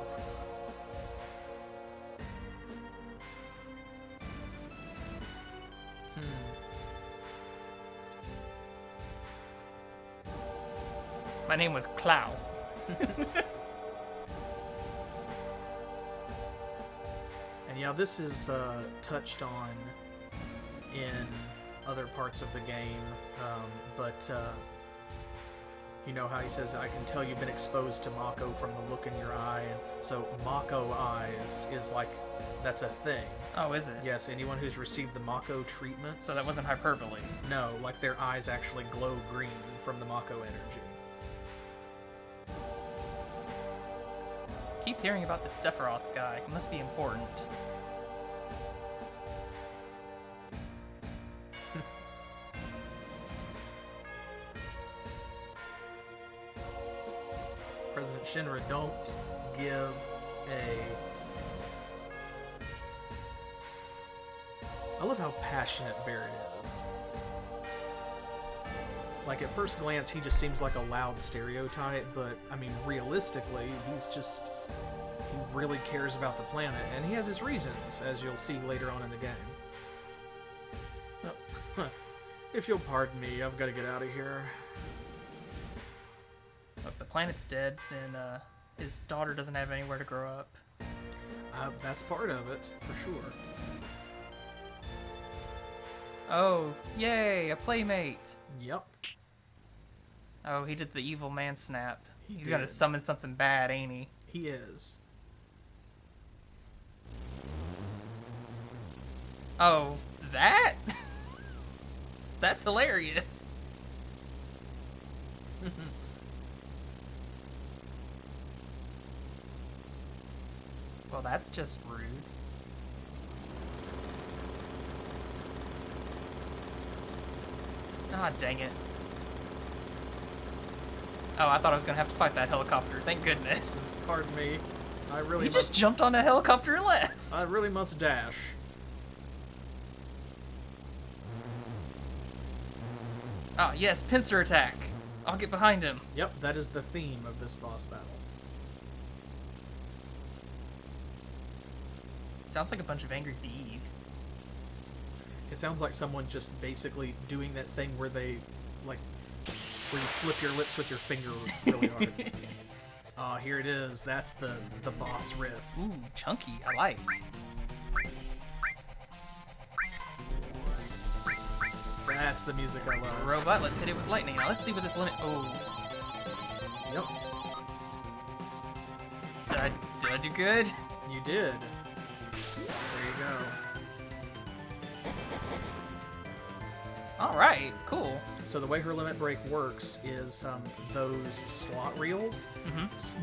My name was Clou. Yeah, this is touched on in other parts of the game, but you know how he says, I can tell you've been exposed to Mako from the look in your eye, and so Mako eyes is like, that's a thing. Oh, is it? Yes, anyone who's received the Mako treatments. So that wasn't hyperbole. No, like their eyes actually glow green from the Mako energy. Keep hearing about the Sephiroth guy. He must be important. President Shinra, don't give a... I love how passionate Barrett is. Like, at first glance, he just seems like a loud stereotype, but, I mean, realistically, he's just... He really cares about the planet, and he has his reasons, as you'll see later on in the game. Oh, if you'll pardon me, I've got to get out of here. If the planet's dead, then his daughter doesn't have anywhere to grow up. That's part of it, for sure. Oh, yay, a playmate! Yep. Oh, he did the evil man snap. He's did. gonna summon something bad, ain't he? He is. Oh, that? That's hilarious. Well, that's just rude. Ah, dang it. Oh, I thought I was gonna have to fight that helicopter. Thank goodness. Pardon me. I really He just jumped on a helicopter and left. I really must dash. Ah, yes, pincer attack. I'll get behind him. Yep, that is the theme of this boss battle. Sounds like a bunch of angry bees. It sounds like someone just basically doing that thing where they, like, where you flip your lips with your finger really hard. Ah, here it is. That's the boss riff. Ooh, chunky. I like. That's the music I love. Robot, let's hit it with lightning. Now let's see what this limit. Oh. Yep. Did I do good? You did. There you go. Alright, cool. So the way her limit break works is those slot reels,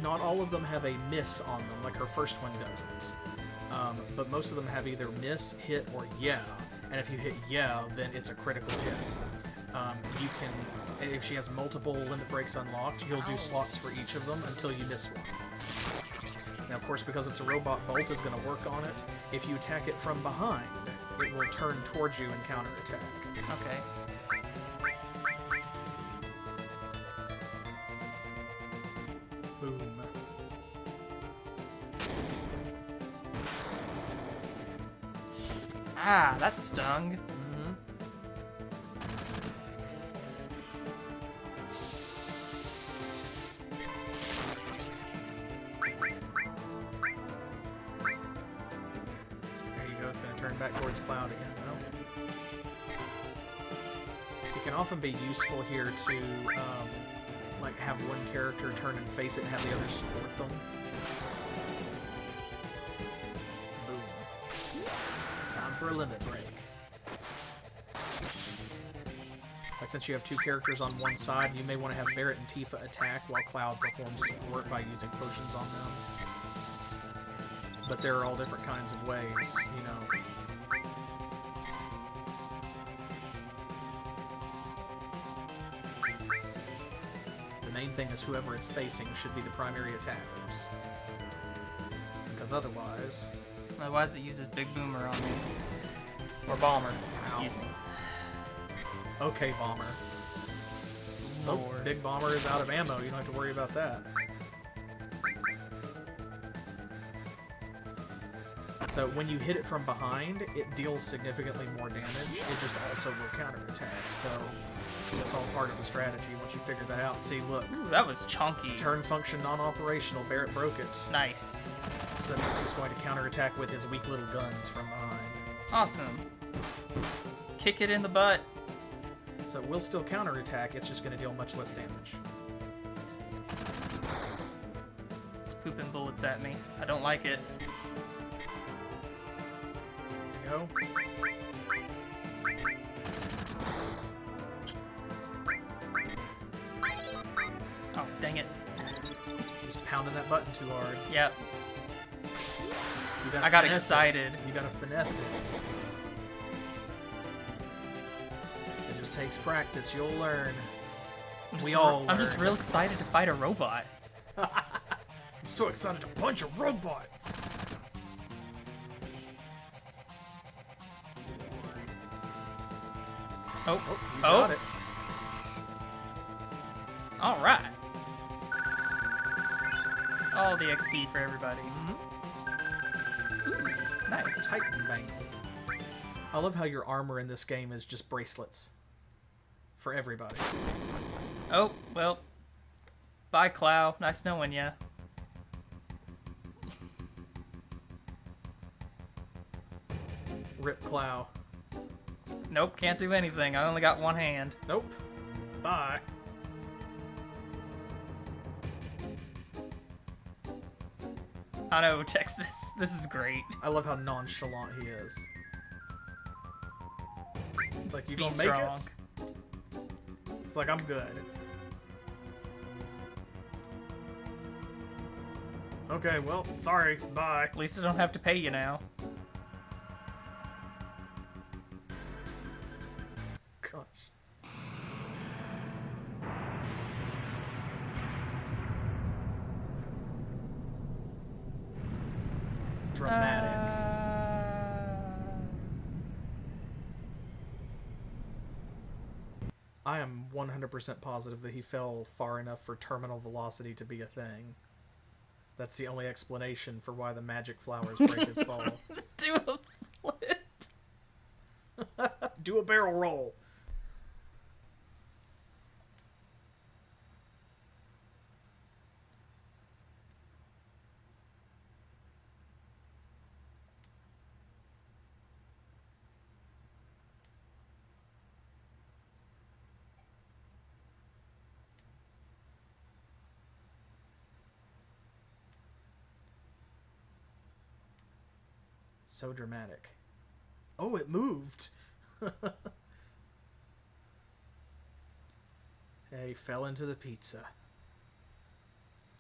not all of them have a miss on them, like her first one doesn't. But most of them have either miss, hit, or yeah. And if you hit yeah, then it's a critical hit. You can, if she has multiple limit breaks unlocked, you'll do slots for each of them until you miss one. Now, of course, because it's a robot, Bolt is going to work on it. If you attack it from behind, it will turn towards you and counterattack. Okay. Boom. Ah, that stung. There you go, it's going to turn back towards Cloud again, though. It can often be useful here to, like, have one character turn and face it and have the others support them. Boom. Time for a limit break. Like, since you have two characters on one side, you may want to have Barrett and Tifa attack while Cloud performs support by using potions on them. But there are all different kinds of ways, you know. The main thing is whoever it's facing should be the primary attackers. Because otherwise... Otherwise it uses Big Boomer on me. Or Bomber, excuse me. Okay, Bomber. Oh, Big Bomber is out of ammo. You don't have to worry about that. So when you hit it from behind, it deals significantly more damage. It just also will counterattack. So that's all part of the strategy once you figure that out. See, look. Ooh, that was chunky. Turn function non-operational. Barrett broke it. Nice. So that means he's going to counterattack with his weak little guns from behind. Awesome. Kick it in the butt. So it will still counterattack, it's just going to deal much less damage. It's pooping bullets at me. I don't like it. There you go. Oh, dang it. Just pounding that button too hard. Yep. You I got finesse excited. You gotta finesse it. It just takes practice. You'll learn. I'm just real excited to fight a robot. I'm so excited to punch a robot. Oh, You got it. All right. All the XP for everybody. Ooh, nice. Titan Bangle. I love how your armor in this game is just bracelets. For everybody. Oh, well. Bye, Clou. Nice knowing ya. Rip Clow. Nope, can't do anything. I only got one hand. Nope. Bye. I know, Texas. This is great. I love how nonchalant he is. It's like, you Be gonna make strong. it? It's like, I'm good. Okay, well, sorry. Bye. At least I don't have to pay you now. Gosh. Dramatic. I am 100% positive that he fell far enough for terminal velocity to be a thing. That's the only explanation for why the magic flowers break his fall. Do a flip. Do a barrel roll. So dramatic. Oh, it moved. Hey, fell into the pizza.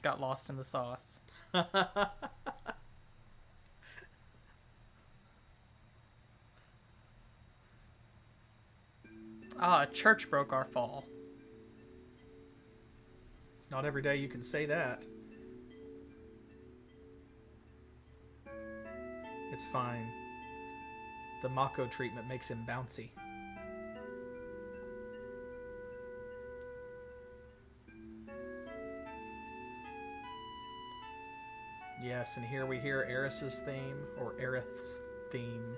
Got lost in the sauce. Ah, a church broke our fall. It's not every day you can say that. It's fine. The Mako treatment makes him bouncy. Yes, and here we hear Eris's theme, or Aerith's theme.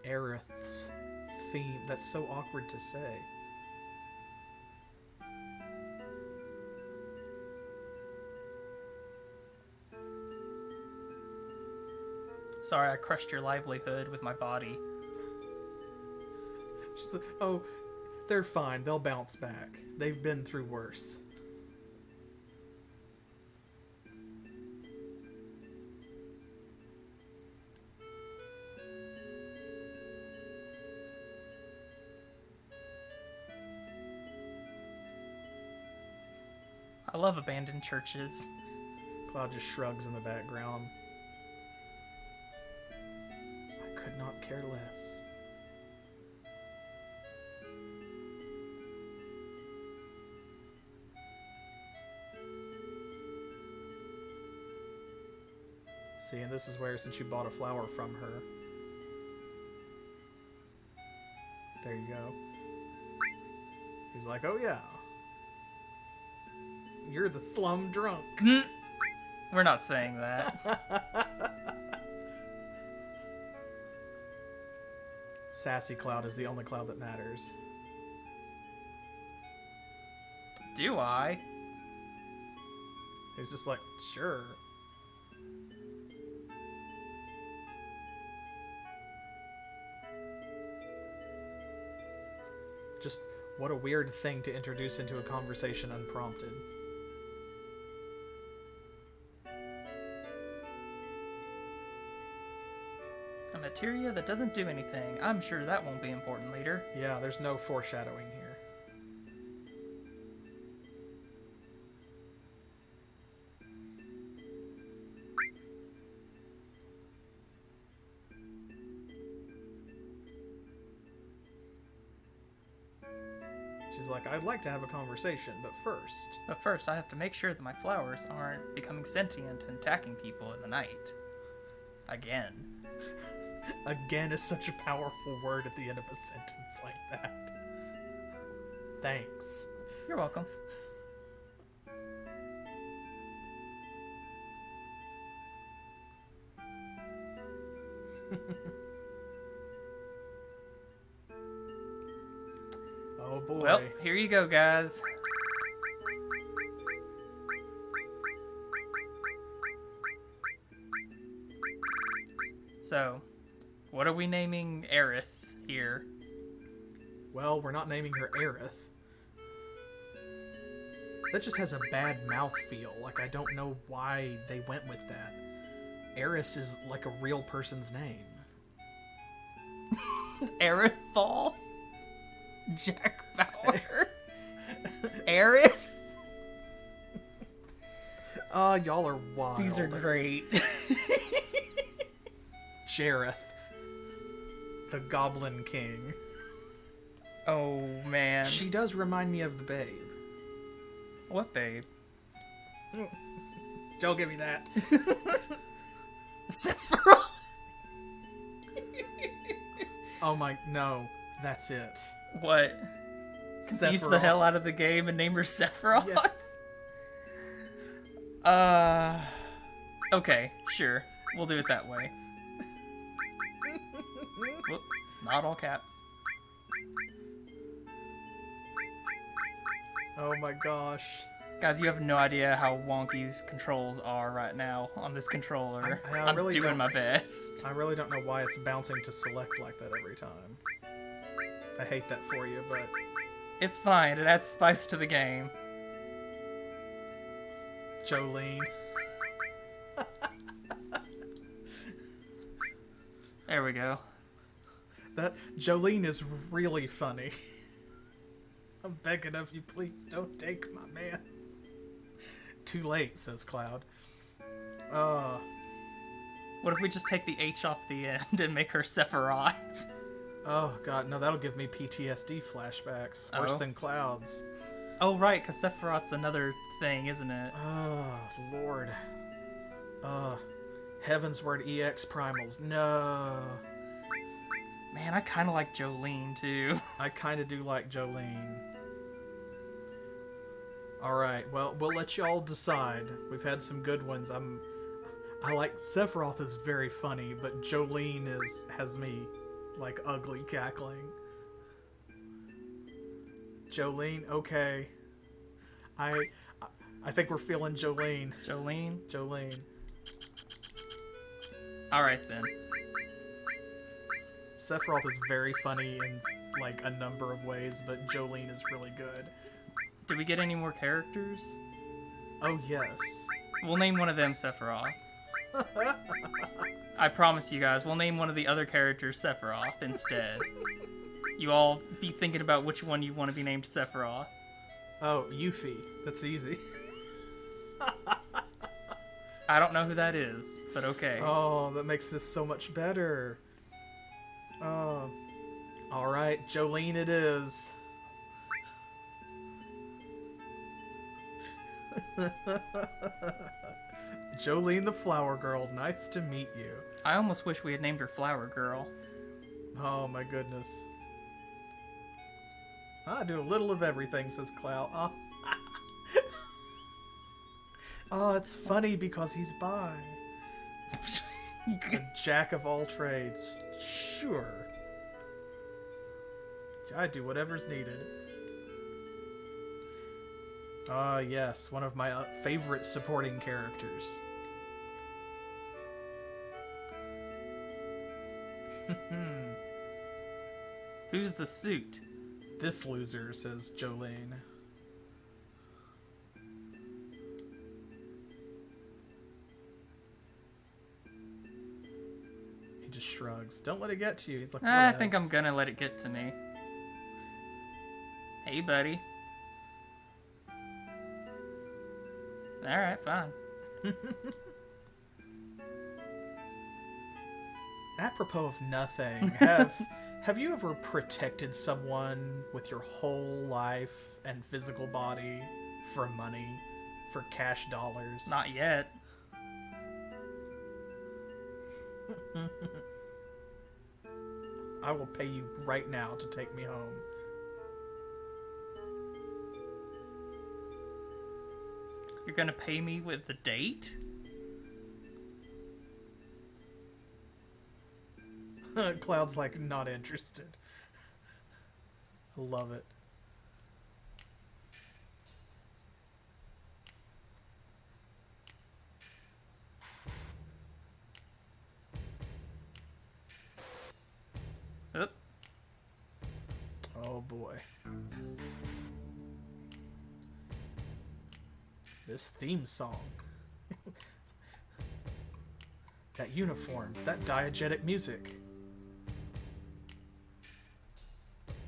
Aerith's theme. That's so awkward to say. Sorry, I crushed your livelihood with my body. She's like, oh, they're fine. They'll bounce back. They've been through worse. I love abandoned churches. Cloud just shrugs in the background. I could not care less. See, and this is where, since you bought a flower from her, there you go. He's like, oh yeah. You're the slum drunk. We're not saying that. Sassy Cloud is the only Cloud that matters. Do I? He's just like, sure. Just what a weird thing to introduce into a conversation unprompted. A materia that doesn't do anything. I'm sure that won't be important later. Yeah, there's no foreshadowing here. She's like, I'd like to have a conversation, but first... But first, I have to make sure that my flowers aren't becoming sentient and attacking people in the night. Again. Again is such a powerful word at the end of a sentence like that. Thanks. You're welcome. Oh boy. Well, here you go, guys. So, what are we naming Aerith here? Well, we're not naming her Aerith. That just has a bad mouthfeel. Like, I don't know why they went with that. Eris is like a real person's name. Aerithal? Jack Bowers? Eris? Y'all are wild. These are great. Jareth, the Goblin King. Oh, man. She does remind me of the babe. What babe? Don't give me that. Sephiroth? Oh my, no. That's it. What? Confuse the Sephiroth. hell out of the game and name her Sephiroth? Yes. Okay, sure. We'll do it that way. Whoop, not all caps. Oh my gosh. Guys, you have no idea how wonky's controls are right now on this controller. I I'm really doing don't- my best. I really don't know why it's bouncing to select like that every time. I hate that for you, but... It's fine, it adds spice to the game. Jolene. There we go. That Jolene is really funny. I'm begging of you, please don't take my man. Too late, says Cloud. What if we just take the H off the end and make her Sephiroth? Oh god, no, that'll give me PTSD flashbacks. Worse Oh. than Cloud's. Oh, right, because Sephiroth's another thing, isn't it? Oh, Lord. Heaven's Word EX Primals. No. Man, I kind of like Jolene, too. I kind of do like Jolene. Alright, well, we'll let y'all decide. We've had some good ones. I like Sephiroth is very funny, but Jolene has me like ugly cackling. Jolene, okay. I think we're feeling Jolene. Jolene? Jolene. Alright, then. Sephiroth is very funny in like a number of ways, but Jolene is really good. Did we get any more characters? Oh yes. We'll name one of them Sephiroth. I promise you guys, we'll name one of the other characters Sephiroth instead. You all be thinking about which one you want to be named Sephiroth. Oh, Yuffie. That's easy. I don't know who that is, but okay. Oh, that makes this so much better. Alright, Jolene it is. Jolene the Flower Girl, nice to meet you. I almost wish we had named her Flower Girl. Oh my goodness. I do a little of everything, says Cloud. Oh. Oh, it's funny because he's bi. A jack of all trades. Sure. I do whatever's needed. Ah, yes, one of my favorite supporting characters. Who's the suit? This loser, says Jolene. He just shrugs. Don't let it get to you. He's like, I think I'm gonna let it get to me. Hey, buddy. Alright, fine. Apropos of nothing, have you ever protected someone with your whole life and physical body for money, for cash dollars? Not yet. I will pay you right now to take me home. You're gonna pay me with the date? Cloud's like, not interested. I love it. Oop. Oh boy. This theme song. That uniform, that diegetic music.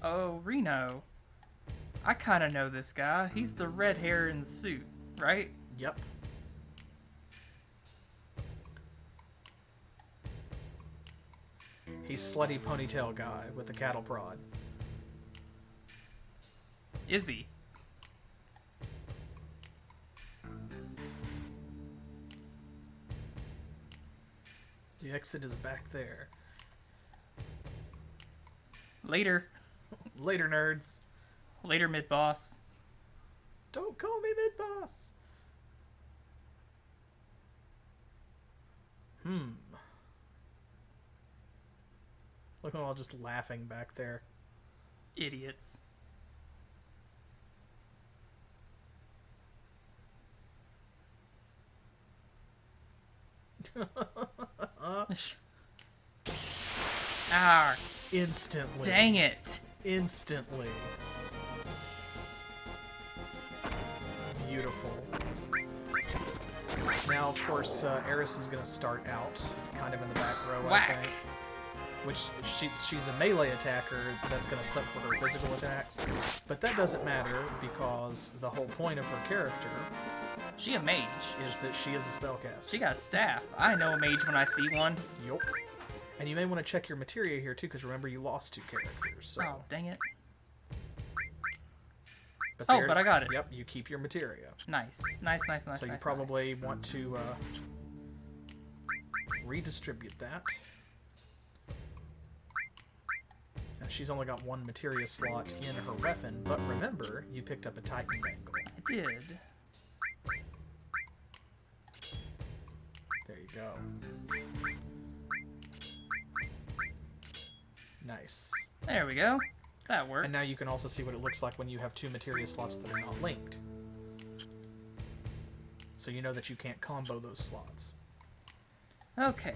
Oh, Reno. I kinda know this guy. He's the red hair in the suit, right? Yep. He's slutty ponytail guy with the cattle prod. Is he? The exit is back there. Later. Later, nerds. Later, mid-boss. Don't call me mid-boss. Look at them all just laughing back there. Idiots. Ah, Instantly. dang it. Instantly. Beautiful. Now, of course, Eris is going to start out kind of in the back row, Whack. I think. Which, she's a melee attacker that's going to suck for her physical attacks. But that doesn't matter because the whole point of her character She a mage. is that she is a spellcaster. She got a staff. I know a mage when I see one. Yup. And you may want to check your materia here, too, because remember, you lost 2 characters. So. Oh, dang it. But Oh, but I got it. Yep, you keep your materia. Nice. Nice, nice, nice, So you nice, probably nice. want to redistribute that. Now she's only got 1 materia slot in her weapon, but remember, you picked up a Titan Bangle. I did. There you go. Nice. There we go. That works. And now you can also see what it looks like when you have 2 materia slots that are not linked. So you know that you can't combo those slots. Okay.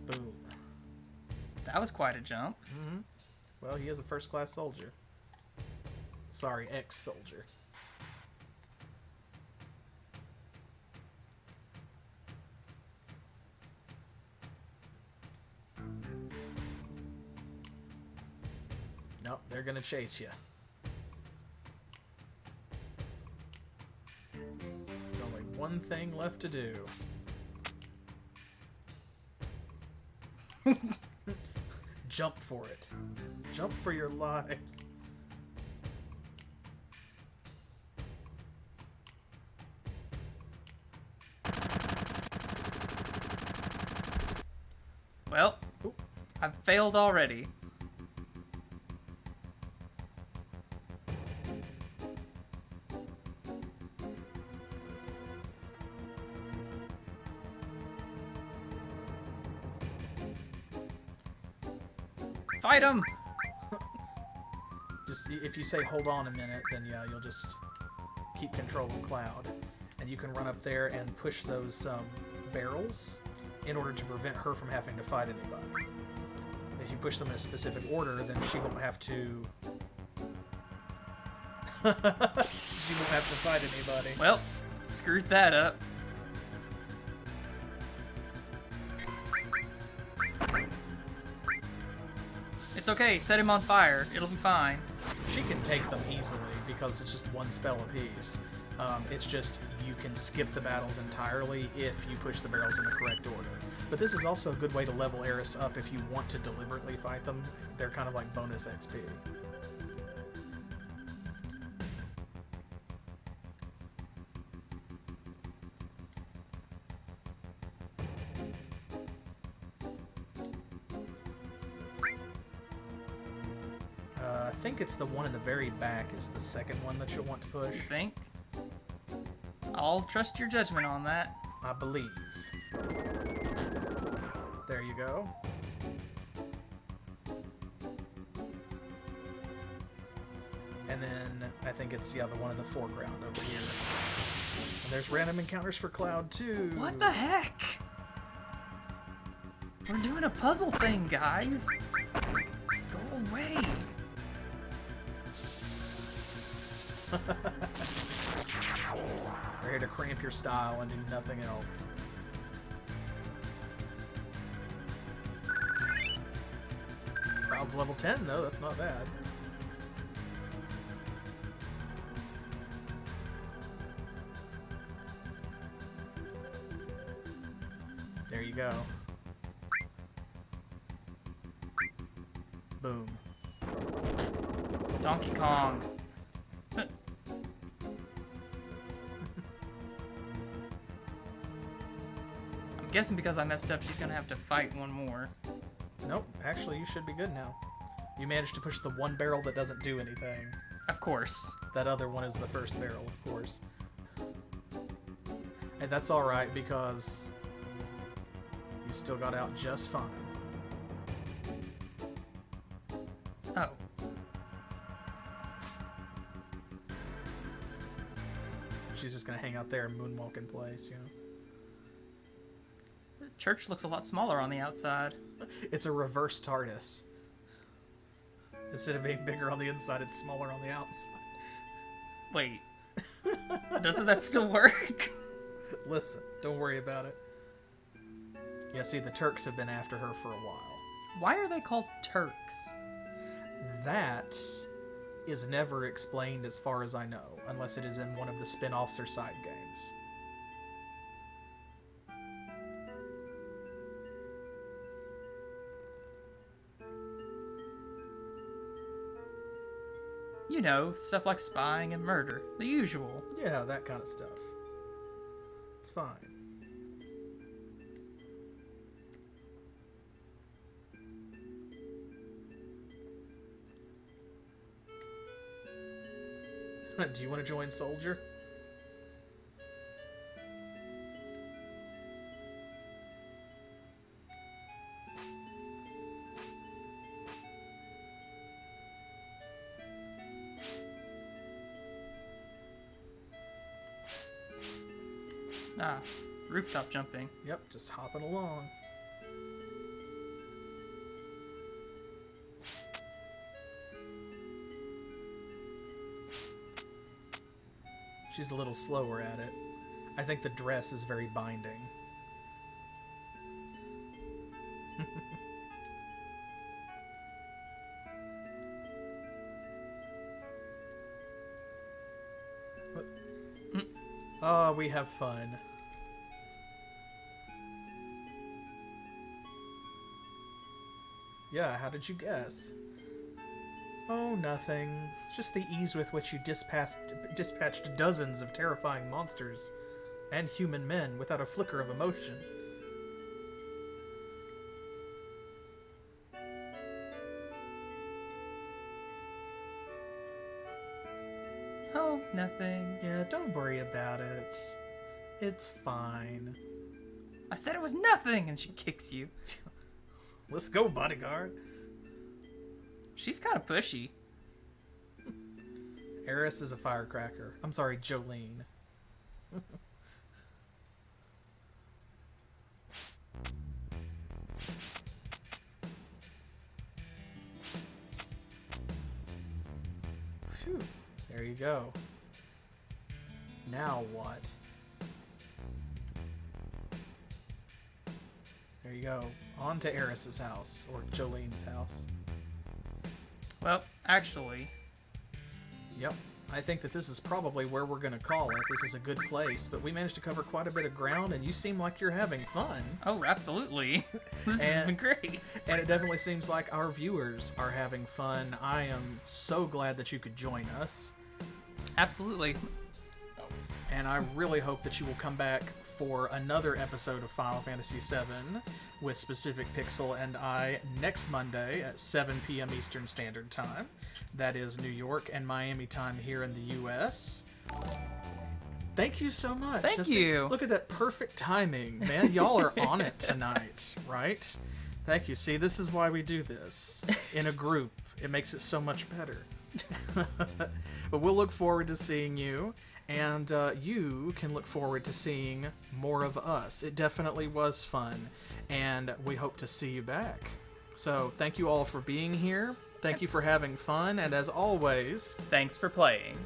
Boom. That was quite a jump. Mm-hmm. Well, he is a first-class soldier. Sorry, ex-soldier. Nope, they're gonna chase you. There's only one thing left to do. Jump for it. Jump for your lives. Well, Ooh. I've failed already. Fight him! Just, if you say hold on a minute, then yeah, you'll just keep control of Cloud. And you can run up there and push those barrels in order to prevent her from having to fight anybody. If you push them in a specific order, then she won't have to... she won't have to fight anybody. Well, screwed that up. It's okay, set him on fire. It'll be fine. She can take them easily because it's just one spell apiece. It's just you can skip the battles entirely if you push the barrels in the correct order. But this is also a good way to level Eris up if you want to deliberately fight them. They're kind of like bonus XP. I think it's the one in the very back is the second one that you'll want to push. You think? I'll trust your judgment on that. I believe. There you go. And then I think it's, yeah, the one in the foreground over here. And there's random encounters for Cloud too. What the heck? We're doing a puzzle thing, guys. Go away. We're here to cramp your style and do nothing else. Cloud's level 10 though, that's not bad. There you go. Boom. Donkey Kong. I'm guessing because I messed up, she's gonna have to fight one more. Nope, actually you should be good now. You managed to push the one barrel that doesn't do anything. Of course. That other one is the first barrel, of course. And that's alright because you still got out just fine. Oh. She's just gonna hang out there and moonwalk in place, you know? The church looks a lot smaller on the outside. It's a reverse TARDIS. Instead of being bigger on the inside, it's smaller on the outside. Wait. Doesn't that still work? Listen, don't worry about it. Yeah, see, the Turks have been after her for a while. Why are they called Turks? That is never explained as far as I know, unless it is in one of the spin-offs or side games. You know, stuff like spying and murder. The usual. Yeah, that kind of stuff. It's fine. Do you want to join Soldier? Ah, rooftop jumping. Yep, just hopping along. She's a little slower at it. I think the dress is very binding. Oh, we have fun. Yeah, how did you guess? Oh, nothing. Just the ease with which you dispatched dozens of terrifying monsters and human men without a flicker of emotion. Oh, nothing. Yeah, don't worry about it. It's fine. I said it was nothing, and she kicks you. Let's go, bodyguard. She's kind of pushy. Eris is a firecracker. I'm sorry, Jolene. Phew. There you go. Now what? There you go. On to Eris's house, or Jolene's house. Well, actually, Yep. I think that this is probably where we're going to call it. This is a good place, but we managed to cover quite a bit of ground, and you seem like you're having fun. oh, absolutely. This has been great. And it definitely seems like our viewers are having fun. I am so glad that you could join us. Absolutely. And I really hope that you will come back for another episode of Final Fantasy VII with SpecificPixel and I next Monday at 7 p.m. Eastern Standard Time. That is New York and Miami time here in the U.S. Thank you so much. Thank you. Look at that perfect timing, man. Y'all are on it tonight, right? Thank you. See, this is why we do this in a group. It makes it so much better. But we'll look forward to seeing you. And you can look forward to seeing more of us. It definitely was fun, and we hope to see you back. So thank you all for being here. Thank you for having fun, and as always, Thanks for playing.